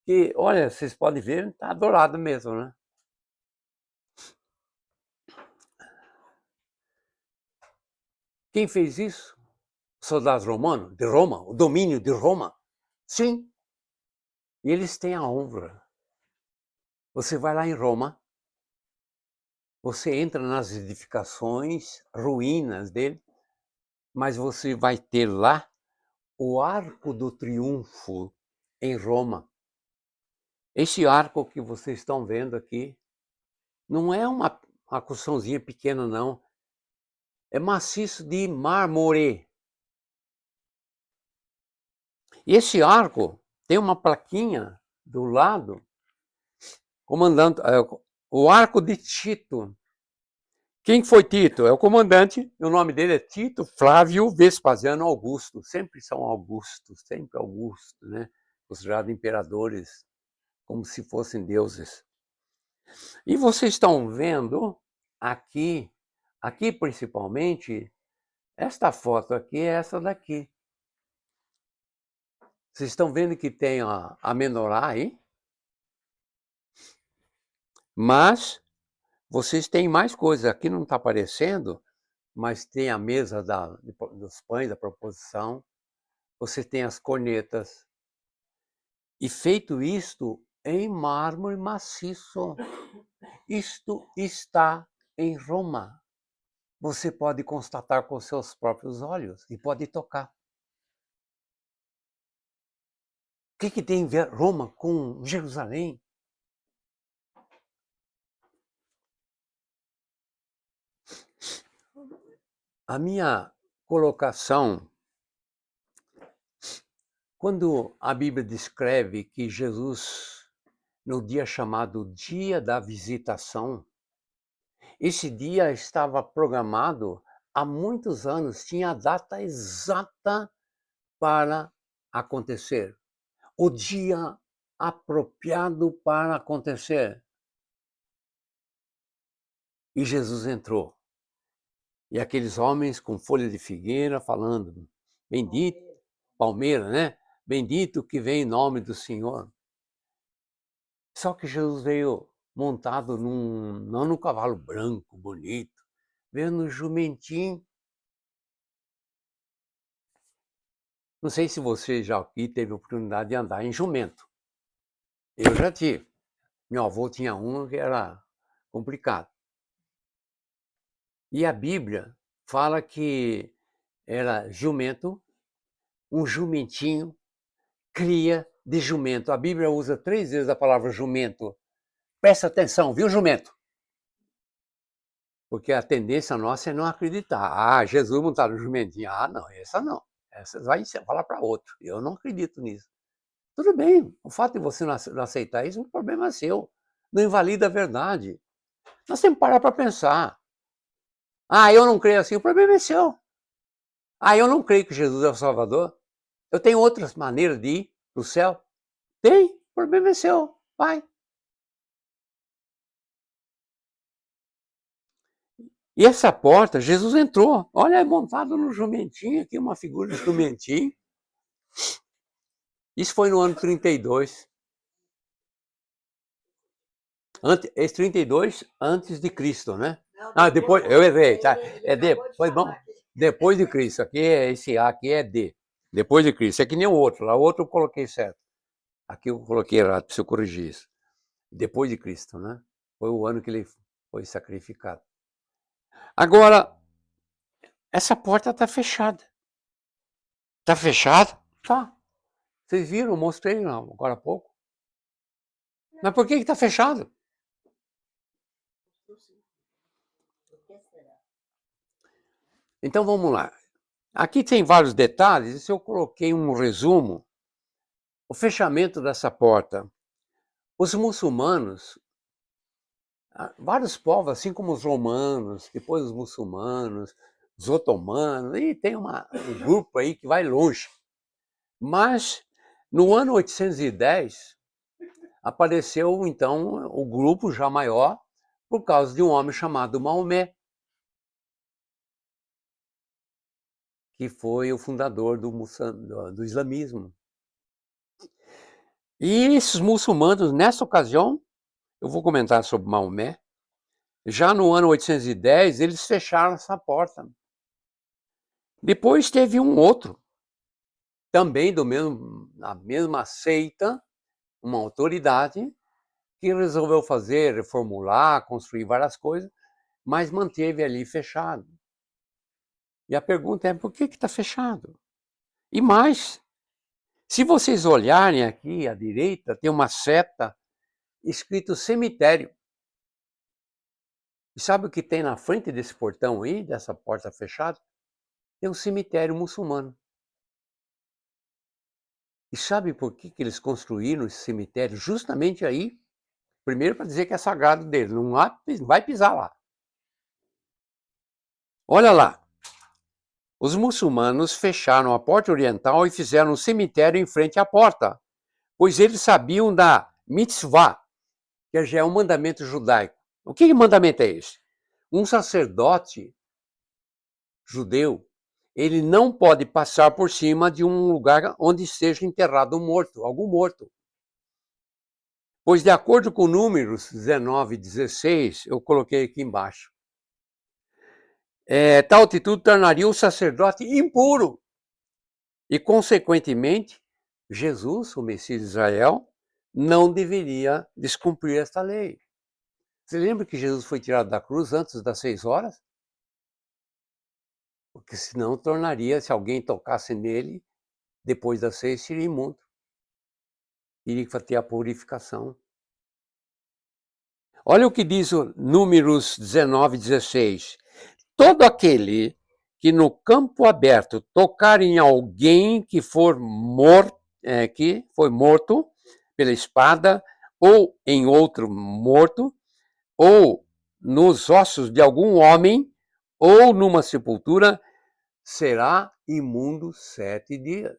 Speaker 1: Que, olha, vocês podem ver, tá dourado mesmo, né? Quem fez isso? Soldados romanos, de Roma, o domínio de Roma. Sim. E eles têm a honra. Você vai lá em Roma, você entra nas edificações, ruínas dele, mas você vai ter lá o Arco do Triunfo em Roma. Esse arco que vocês estão vendo aqui não é uma construçãozinha pequena, não. É maciço de mármore. E esse arco tem uma plaquinha do lado, comandante, o Arco de Tito. Quem foi Tito? É o comandante, o nome dele é Tito Flávio Vespasiano Augusto. Sempre são Augustos, sempre Augusto, né? Considerados imperadores, como se fossem deuses. E vocês estão vendo aqui principalmente, esta foto aqui é essa daqui. Vocês estão vendo que tem a menorá aí? Mas vocês têm mais coisas. Aqui não está aparecendo, mas tem a mesa dos pães da proposição. Você tem as cornetas. E feito isto em mármore maciço. Isto está em Roma. Você pode constatar com seus próprios olhos e pode tocar. O que tem a ver Roma com Jerusalém? A minha colocação, quando a Bíblia descreve que Jesus, no dia chamado Dia da Visitação, esse dia estava programado há muitos anos, tinha a data exata para acontecer. O dia apropriado para acontecer. E Jesus entrou. E aqueles homens com folha de figueira falando, bendito, palmeira, né? Bendito que vem em nome do Senhor. Só que Jesus veio montado não num cavalo branco, bonito, veio no jumentinho. Não sei se você já aqui teve a oportunidade de andar em jumento. Eu já tive. Meu avô tinha um que era complicado. E a Bíblia fala que era jumento, um jumentinho, cria de jumento. A Bíblia usa 3 vezes a palavra jumento. Presta atenção, viu, jumento? Porque a tendência nossa é não acreditar. Ah, Jesus montado no jumentinho. Ah, não, essa não. Essa vai falar para outro. Eu não acredito nisso. Tudo bem, o fato de você não aceitar isso, o problema é seu. Não invalida a verdade. Nós temos que parar para pensar. Ah, eu não creio assim, o problema é seu. Ah, eu não creio que Jesus é o Salvador. Eu tenho outras maneiras de ir para o céu. Tem, o problema é seu. Vai. E essa porta, Jesus entrou. Olha, é montado no jumentinho aqui, uma figura de jumentinho. Isso foi no ano 32. Esse 32 antes de Cristo, né? Ah, depois, eu errei, tá? É depois, bom, depois de Cristo. Aqui esse A aqui é D. Depois de Cristo. É que nem o outro. Lá o outro eu coloquei certo. Aqui eu coloquei errado, preciso corrigir isso. Depois de Cristo, né? Foi o ano que ele foi sacrificado. Agora, essa porta está fechada. Está fechada? Tá. Vocês viram? Eu mostrei agora há pouco. Mas por que está fechado? Então vamos lá. Aqui tem vários detalhes, e se eu coloquei um resumo, o fechamento dessa porta. Os muçulmanos, vários povos, assim como os romanos, depois os muçulmanos, os otomanos, e tem um grupo aí que vai longe. Mas no ano 810, apareceu então o grupo já maior, por causa de um homem chamado Maomé, que foi o fundador do islamismo. E esses muçulmanos, nessa ocasião, eu vou comentar sobre Maomé, já no ano 810, eles fecharam essa porta. Depois teve um outro, também da mesma seita, uma autoridade, que resolveu fazer, reformular, construir várias coisas, mas manteve ali fechado. E a pergunta é, por que está fechado? E mais, se vocês olharem aqui à direita, tem uma seta escrito cemitério. E sabe o que tem na frente desse portão aí, dessa porta fechada? Tem um cemitério muçulmano. E sabe por que eles construíram esse cemitério justamente aí? Primeiro para dizer que é sagrado deles, não vai pisar lá. Olha lá. Os muçulmanos fecharam a porta oriental e fizeram um cemitério em frente à porta, pois eles sabiam da mitzvah, que já é um mandamento judaico. O que mandamento é esse? Um sacerdote judeu, ele não pode passar por cima de um lugar onde esteja enterrado um morto, algum morto. Pois de acordo com Números 19 e 16, eu coloquei aqui embaixo, tal atitude tornaria o sacerdote impuro. E, consequentemente, Jesus, o Messias de Israel, não deveria descumprir esta lei. Você lembra que Jesus foi tirado da cruz antes das 6 horas? Porque senão tornaria, se alguém tocasse nele, depois das 6, seria imundo. Iria ter a purificação. Olha o que diz o Números 19, 16. Todo aquele que no campo aberto tocar em alguém que foi morto pela espada, ou em outro morto, ou nos ossos de algum homem, ou numa sepultura, será imundo 7 dias.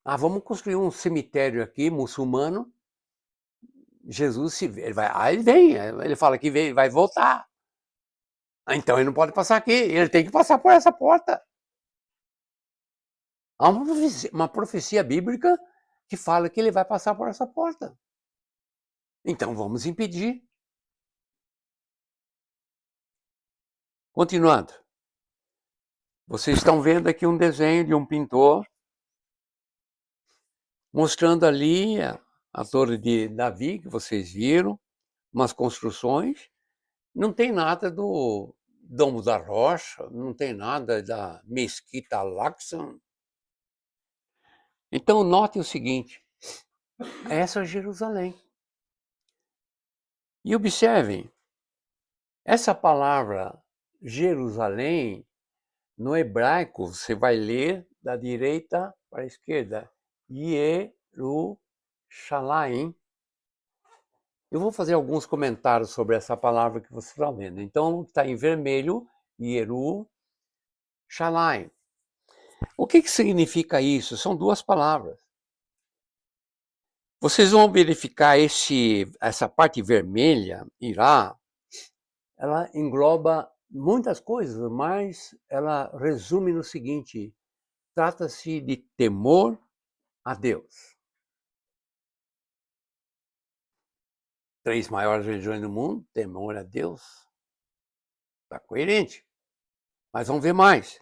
Speaker 1: Vamos construir um cemitério aqui, muçulmano. Jesus, ele vem, ele fala que vem, vai voltar. Então ele não pode passar aqui, ele tem que passar por essa porta. Há uma profecia bíblica que fala que ele vai passar por essa porta. Então vamos impedir. Continuando. Vocês estão vendo aqui um desenho de um pintor mostrando ali a Torre de Davi, que vocês viram, umas construções. Não tem nada do Domo da Rocha, não tem nada da Mesquita Al-Aqsa. Então note o seguinte, essa é Jerusalém. E observem, essa palavra Jerusalém, no hebraico, você vai ler da direita para a esquerda, Yerushalayim. Eu vou fazer alguns comentários sobre essa palavra que vocês estão vendo. Então, está em vermelho, Yerushalayim. O que significa isso? São duas palavras. Vocês vão verificar essa parte vermelha, Irá, ela engloba muitas coisas, mas ela resume no seguinte: trata-se de temor a Deus. 3 maiores religiões do mundo, temor a Deus. Está coerente. Mas vamos ver mais.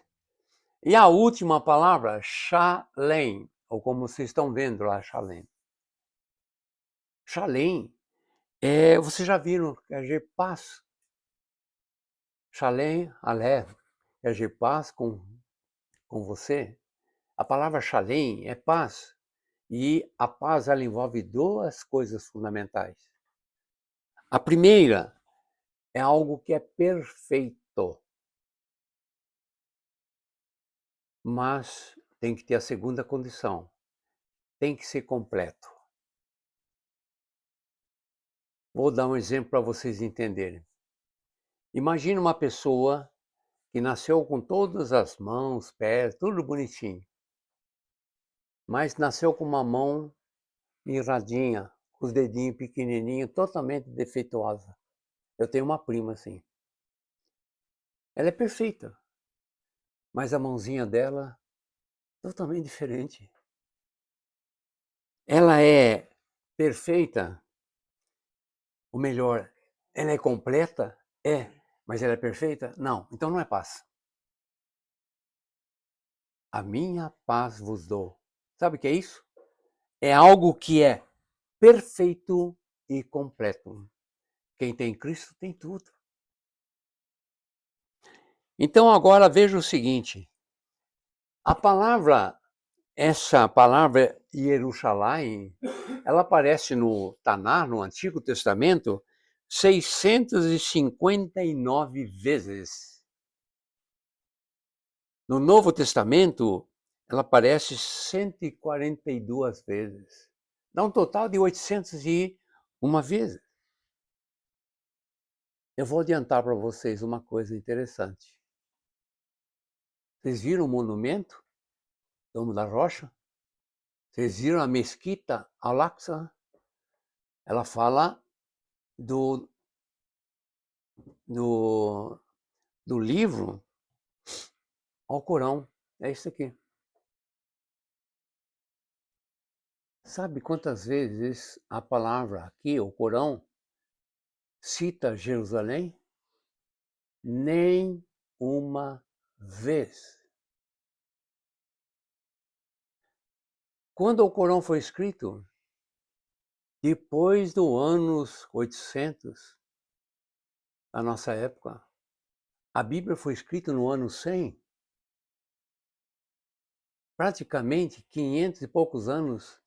Speaker 1: E a última palavra, Shalem, ou como vocês estão vendo lá, Shalem. Shalem, vocês já viram, quer dizer paz. Shalem, Alef, quer dizer paz com você. A palavra Shalem é paz. E a paz, ela envolve duas coisas fundamentais. A primeira é algo que é perfeito. Mas tem que ter a segunda condição. Tem que ser completo. Vou dar um exemplo para vocês entenderem. Imagina uma pessoa que nasceu com todas as mãos, pés, tudo bonitinho. Mas nasceu com uma mão mirradinha, com os dedinhos pequenininhos, totalmente defeituosa. Eu tenho uma prima assim. Ela é perfeita, mas a mãozinha dela totalmente diferente. Ela é perfeita, ou melhor, ela é completa? É, mas ela é perfeita? Não, então não é paz. A minha paz vos dou. Sabe o que é isso? É algo que é perfeito e completo. Quem tem Cristo tem tudo. Então agora veja o seguinte, essa palavra Yerushalayim, ela aparece no Taná, no Antigo Testamento, 659 vezes. No Novo Testamento, ela aparece 142 vezes. Dá um total de 801 vezes. Eu vou adiantar para vocês uma coisa interessante. Vocês viram o monumento? Domo da Rocha? Vocês viram a Mesquita Al-Aqsa? ela fala do livro ao Corão. É isso aqui. Sabe quantas vezes a palavra aqui, o Corão, cita Jerusalém? Nem uma vez. Quando o Corão foi escrito? Depois do anos 800, da nossa época. A Bíblia foi escrita no ano 100. Praticamente 500 e poucos anos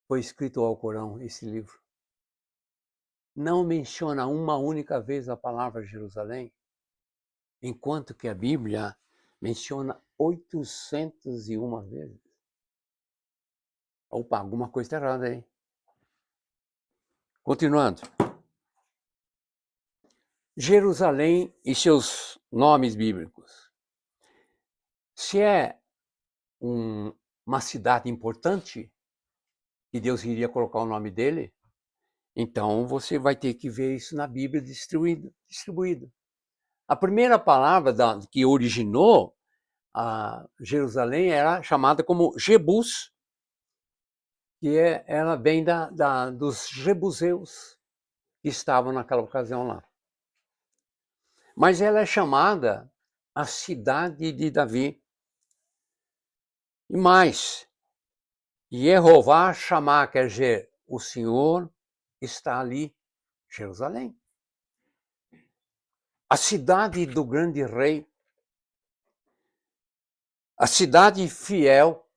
Speaker 1: foi escrito ao Corão, esse livro. Não menciona uma única vez a palavra Jerusalém, enquanto que a Bíblia menciona 801 vezes. Opa, alguma coisa está errada aí. Continuando. Jerusalém e seus nomes bíblicos. Se é uma cidade importante, que Deus iria colocar o nome dele, então você vai ter que ver isso na Bíblia distribuído. A primeira palavra que originou a Jerusalém era chamada como Jebus, que ela vem dos jebuseus que estavam naquela ocasião lá. Mas ela é chamada a cidade de Davi. E mais, Jeová chamar, quer dizer, o Senhor está ali, Jerusalém. A cidade do grande rei, a cidade fiel,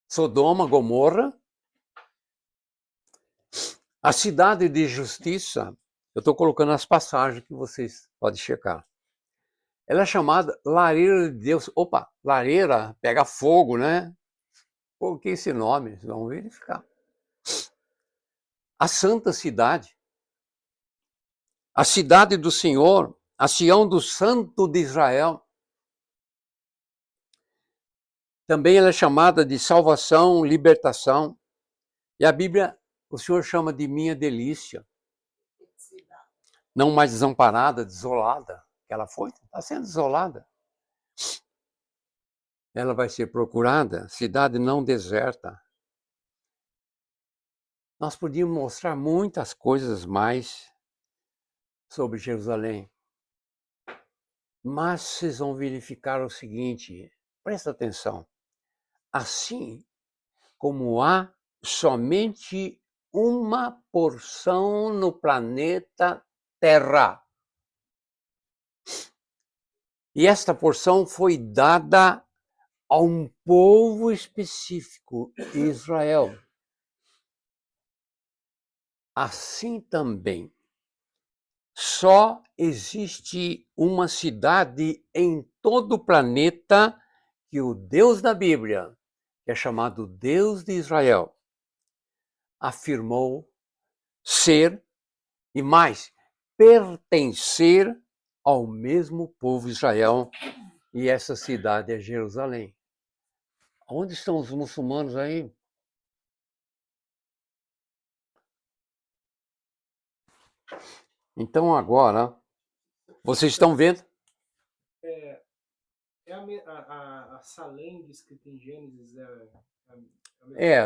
Speaker 1: Sodoma, Gomorra, a cidade de justiça. Eu estou colocando as passagens que vocês podem checar. Ela é chamada lareira de Deus. Opa, lareira, pega fogo, né? Por que esse nome? Vamos verificar. A santa cidade, a cidade do Senhor, a Sião do Santo de Israel. Também ela é chamada de salvação, libertação. E a Bíblia, o Senhor chama de minha delícia. Não mais desamparada, desolada. Ela está sendo desolada. Ela vai ser procurada, cidade não deserta. Nós podíamos mostrar muitas coisas mais sobre Jerusalém. Mas vocês vão verificar o seguinte, presta atenção. Assim como há somente uma porção no planeta Terra. E esta porção foi dada a um povo específico, Israel. Assim também, só existe uma cidade em todo o planeta que o Deus da Bíblia, que é chamado Deus de Israel, afirmou ser e mais pertencer ao mesmo povo Israel, e essa cidade é Jerusalém. Onde estão os muçulmanos aí? Então agora, vocês estão vendo?
Speaker 3: A Salém descrita em Gênesis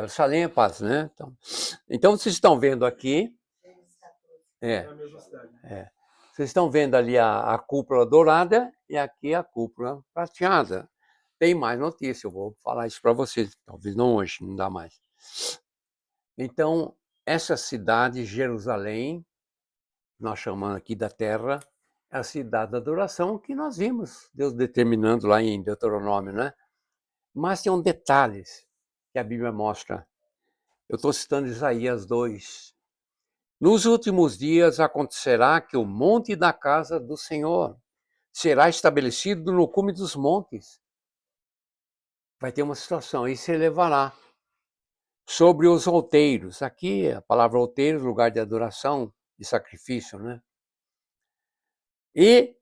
Speaker 1: Salém é paz, né? Então vocês estão vendo aqui.
Speaker 3: a mesma cidade.
Speaker 1: Vocês estão vendo ali a cúpula dourada e aqui a cúpula prateada. Tem mais notícia, eu vou falar isso para vocês. Talvez não hoje, não dá mais. Então, essa cidade, Jerusalém, nós chamamos aqui da terra, é a cidade da adoração que nós vimos, Deus determinando lá em Deuteronômio, né? Mas tem um detalhe que a Bíblia mostra. Eu estou citando Isaías 2. Nos últimos dias acontecerá que o monte da casa do Senhor será estabelecido no cume dos montes. Vai ter uma situação, e se elevará sobre os outeiros. Aqui a palavra outeiros, lugar de adoração, de sacrifício, né? E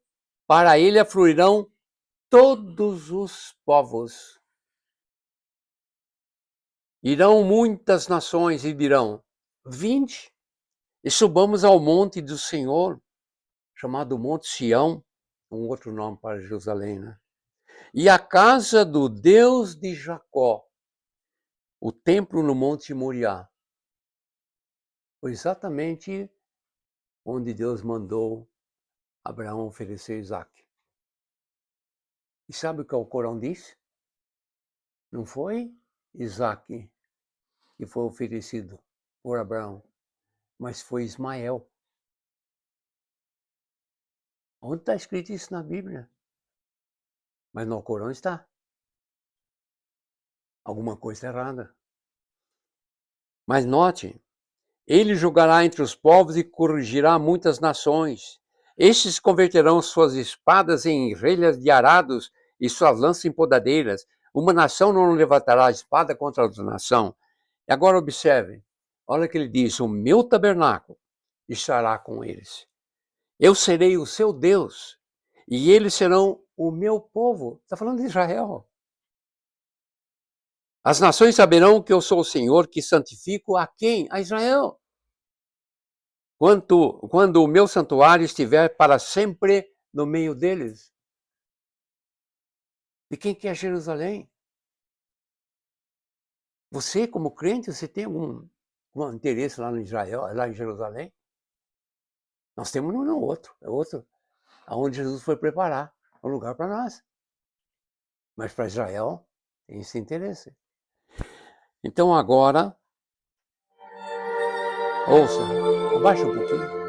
Speaker 1: para ele afluirão todos os povos. Irão muitas nações e dirão: vinde e subamos ao monte do Senhor, chamado Monte Sião, um outro nome para Jerusalém, né? E a casa do Deus de Jacó, o templo no Monte Moriá. Foi exatamente onde Deus mandou Abraão oferecer Isaac. E sabe o que o Corão diz? Não foi Isaac que foi oferecido por Abraão, mas foi Ismael. Onde está escrito isso na Bíblia? Mas no Corão está. Alguma coisa errada. Mas note, ele julgará entre os povos e corrigirá muitas nações. Estes converterão suas espadas em relhas de arados e suas lanças em podadeiras. Uma nação não levantará a espada contra outra nação. E agora observe, olha o que ele diz, o meu tabernáculo estará com eles. Eu serei o seu Deus e eles serão o meu povo. Está falando de Israel. As nações saberão que eu sou o Senhor que santifico a quem? A Israel. Quando o meu santuário estiver para sempre no meio deles. E quem que é Jerusalém? Você, como crente, você tem algum interesse lá no Israel, lá em Jerusalém? Nós temos um no outro, é outro, aonde Jesus foi preparar um lugar para nós. Mas para Israel tem esse interesse. Então agora, ouça, abaixa um pouquinho.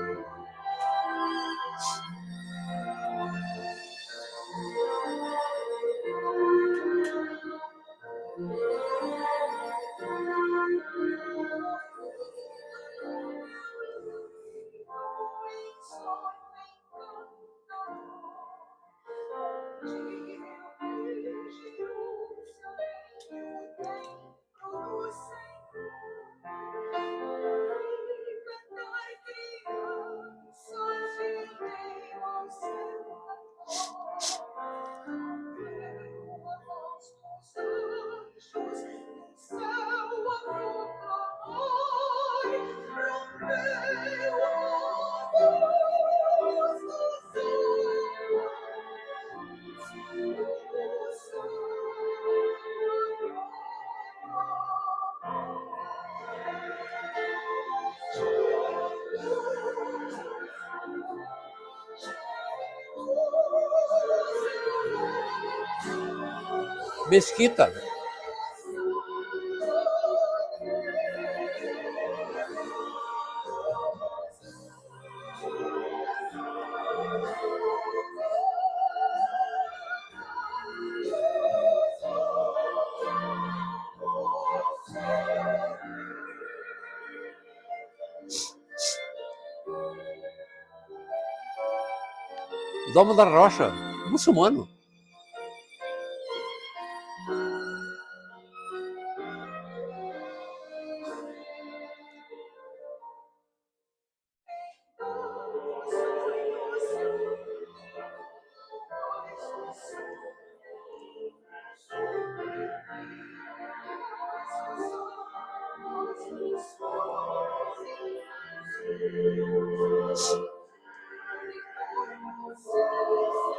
Speaker 1: Mesquita. Domo da Rocha, muçulmano.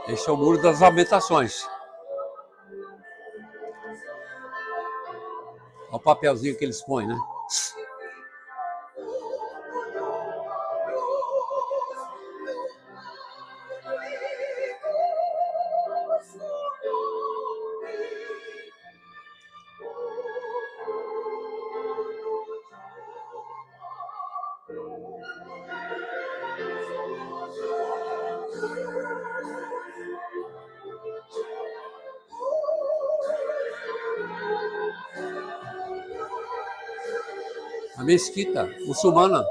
Speaker 1: Esse é o Muro das Lamentações. Olha o papelzinho que eles põem, né? A mesquita muçulmana.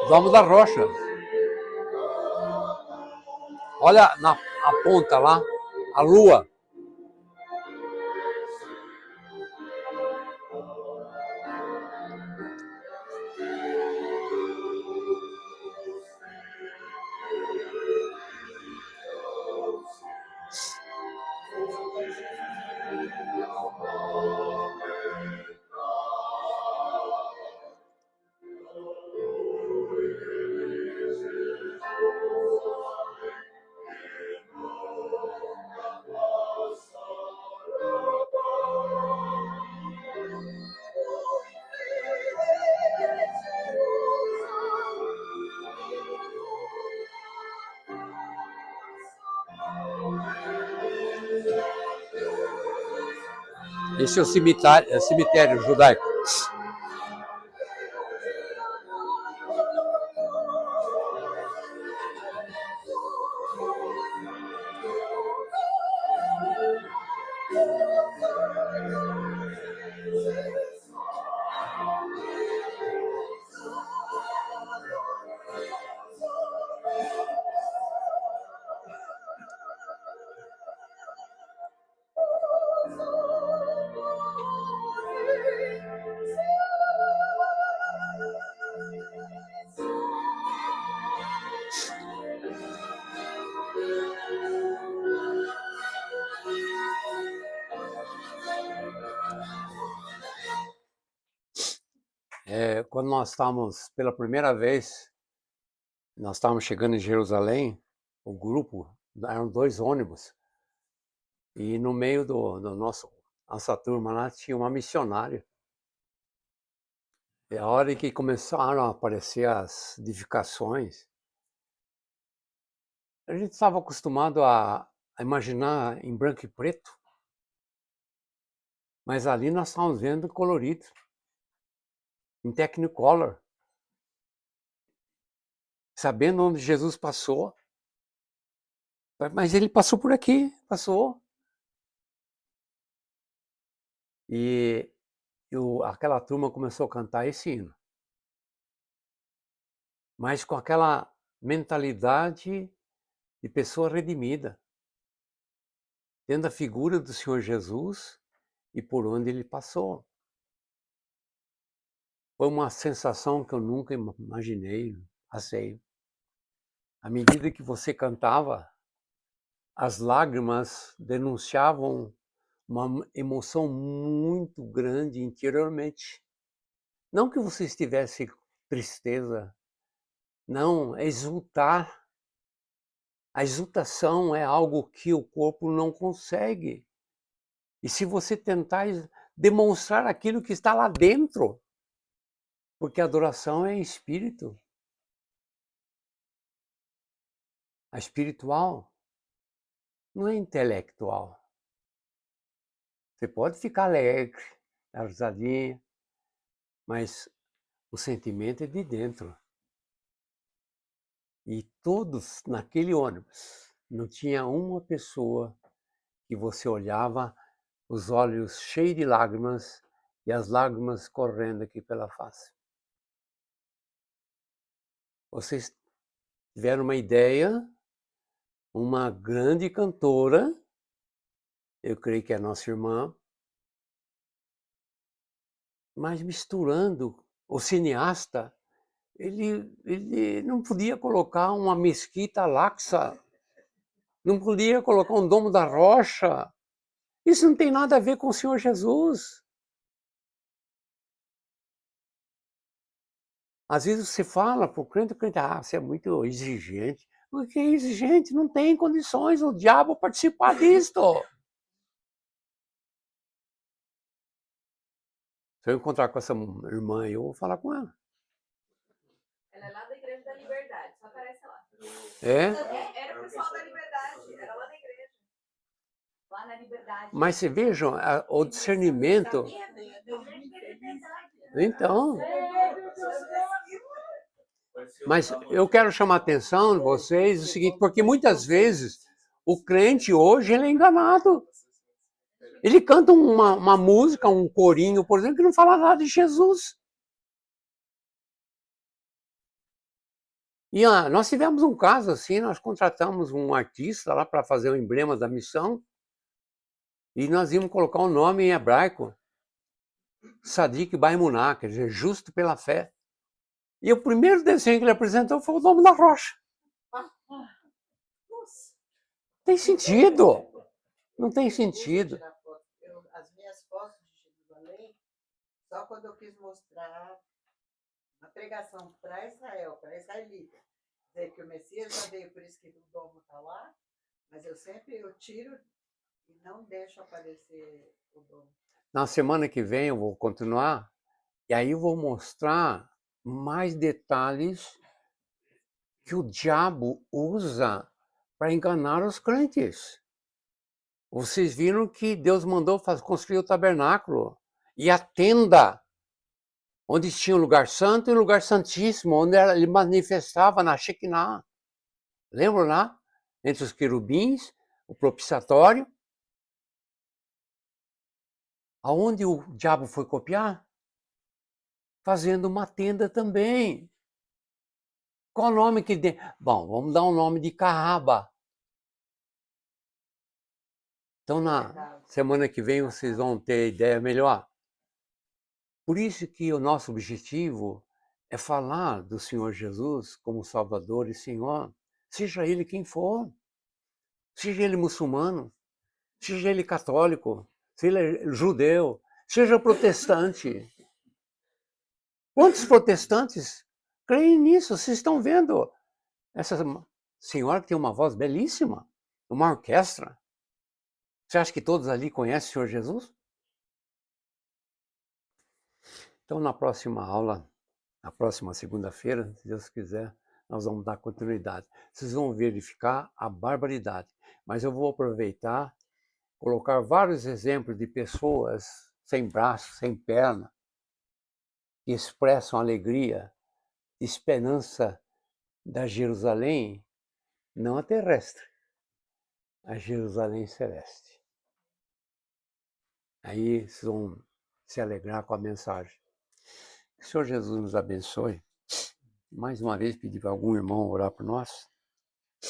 Speaker 1: Domo da Rocha. Olha na a ponta lá, a lua. Esse é o cemitério judaico. Quando nós estávamos, pela primeira vez, nós estávamos chegando em Jerusalém, o grupo, eram 2 ônibus, e no meio do nossa turma lá tinha uma missionária. E a hora que começaram a aparecer as edificações, a gente estava acostumado a imaginar em branco e preto, mas ali nós estávamos vendo colorido, em Technicolor, sabendo onde Jesus passou. Mas ele passou por aqui, passou. E aquela turma começou a cantar esse hino. Mas com aquela mentalidade de pessoa redimida, tendo a figura do Senhor Jesus e por onde ele passou. Foi uma sensação que eu nunca imaginei, passei. À medida que você cantava, as lágrimas denunciavam uma emoção muito grande interiormente. Não que você estivesse tristeza, não, é exultar. A exultação é algo que o corpo não consegue. E se você tentar demonstrar aquilo que está lá dentro, porque a adoração é espírito. A espiritual não é intelectual. Você pode ficar alegre, dar risadinha, mas o sentimento é de dentro. E todos naquele ônibus, não tinha uma pessoa que você olhava, os olhos cheios de lágrimas e as lágrimas correndo aqui pela face. Vocês tiveram uma ideia, uma grande cantora, eu creio que é a nossa irmã, mas misturando o cineasta, ele não podia colocar uma mesquita laxa, não podia colocar um domo da rocha. Isso não tem nada a ver com o Senhor Jesus. Às vezes você fala para o crente, você é muito exigente. O que é exigente? Não tem condições o diabo participar disto. Se eu encontrar com essa irmã, eu vou falar com ela.
Speaker 4: Ela é lá da Igreja da Liberdade, só aparece lá.
Speaker 1: É?
Speaker 4: Era o pessoal da Liberdade, era lá na igreja. Lá na Liberdade.
Speaker 1: Mas você vejam o discernimento. Então. Mas eu quero chamar a atenção de vocês o seguinte, porque muitas vezes o crente hoje ele é enganado. Ele canta uma música, um corinho, por exemplo, que não fala nada de Jesus. E nós tivemos um caso assim, nós contratamos um artista lá para fazer o emblema da missão, e nós íamos colocar um nome em hebraico, Sadik Baimuná, quer dizer, justo pela fé. E o primeiro desenho que ele apresentou foi o nome da rocha. Tem sentido. Não tem sentido.
Speaker 2: As minhas fotos de Jerusalém, só quando eu quis mostrar uma pregação para Israel, para israelita. Dizer que o Messias já veio, por isso que o domo está lá, mas eu tiro e não deixo aparecer o domo.
Speaker 1: Na semana que vem eu vou continuar, e aí eu vou mostrar mais detalhes que o diabo usa para enganar os crentes. Vocês viram que Deus mandou construir o tabernáculo e a tenda, onde tinha o lugar santo e o lugar santíssimo, onde ele manifestava na Shekinah. Lembram lá? Entre os querubins, o propiciatório. Aonde o diabo foi copiar? Fazendo uma tenda também. Qual o nome que ele tem? Bom, vamos dar um nome de Carraba. Então, na semana que vem, vocês vão ter ideia melhor. Por isso que o nosso objetivo é falar do Senhor Jesus como Salvador e Senhor, seja Ele quem for. Seja Ele muçulmano, seja Ele católico, seja Ele judeu, seja protestante. Quantos protestantes creem nisso? Vocês estão vendo essa senhora que tem uma voz belíssima, uma orquestra. Você acha que todos ali conhecem o Senhor Jesus? Então, na próxima aula, na próxima segunda-feira, se Deus quiser, nós vamos dar continuidade. Vocês vão verificar a barbaridade. Mas eu vou aproveitar, colocar vários exemplos de pessoas sem braço, sem perna, que expressam alegria, esperança da Jerusalém, não a terrestre, a Jerusalém celeste. Aí vocês vão se alegrar com a mensagem. Que o Senhor Jesus nos abençoe. Mais uma vez, pedir para algum irmão orar por nós.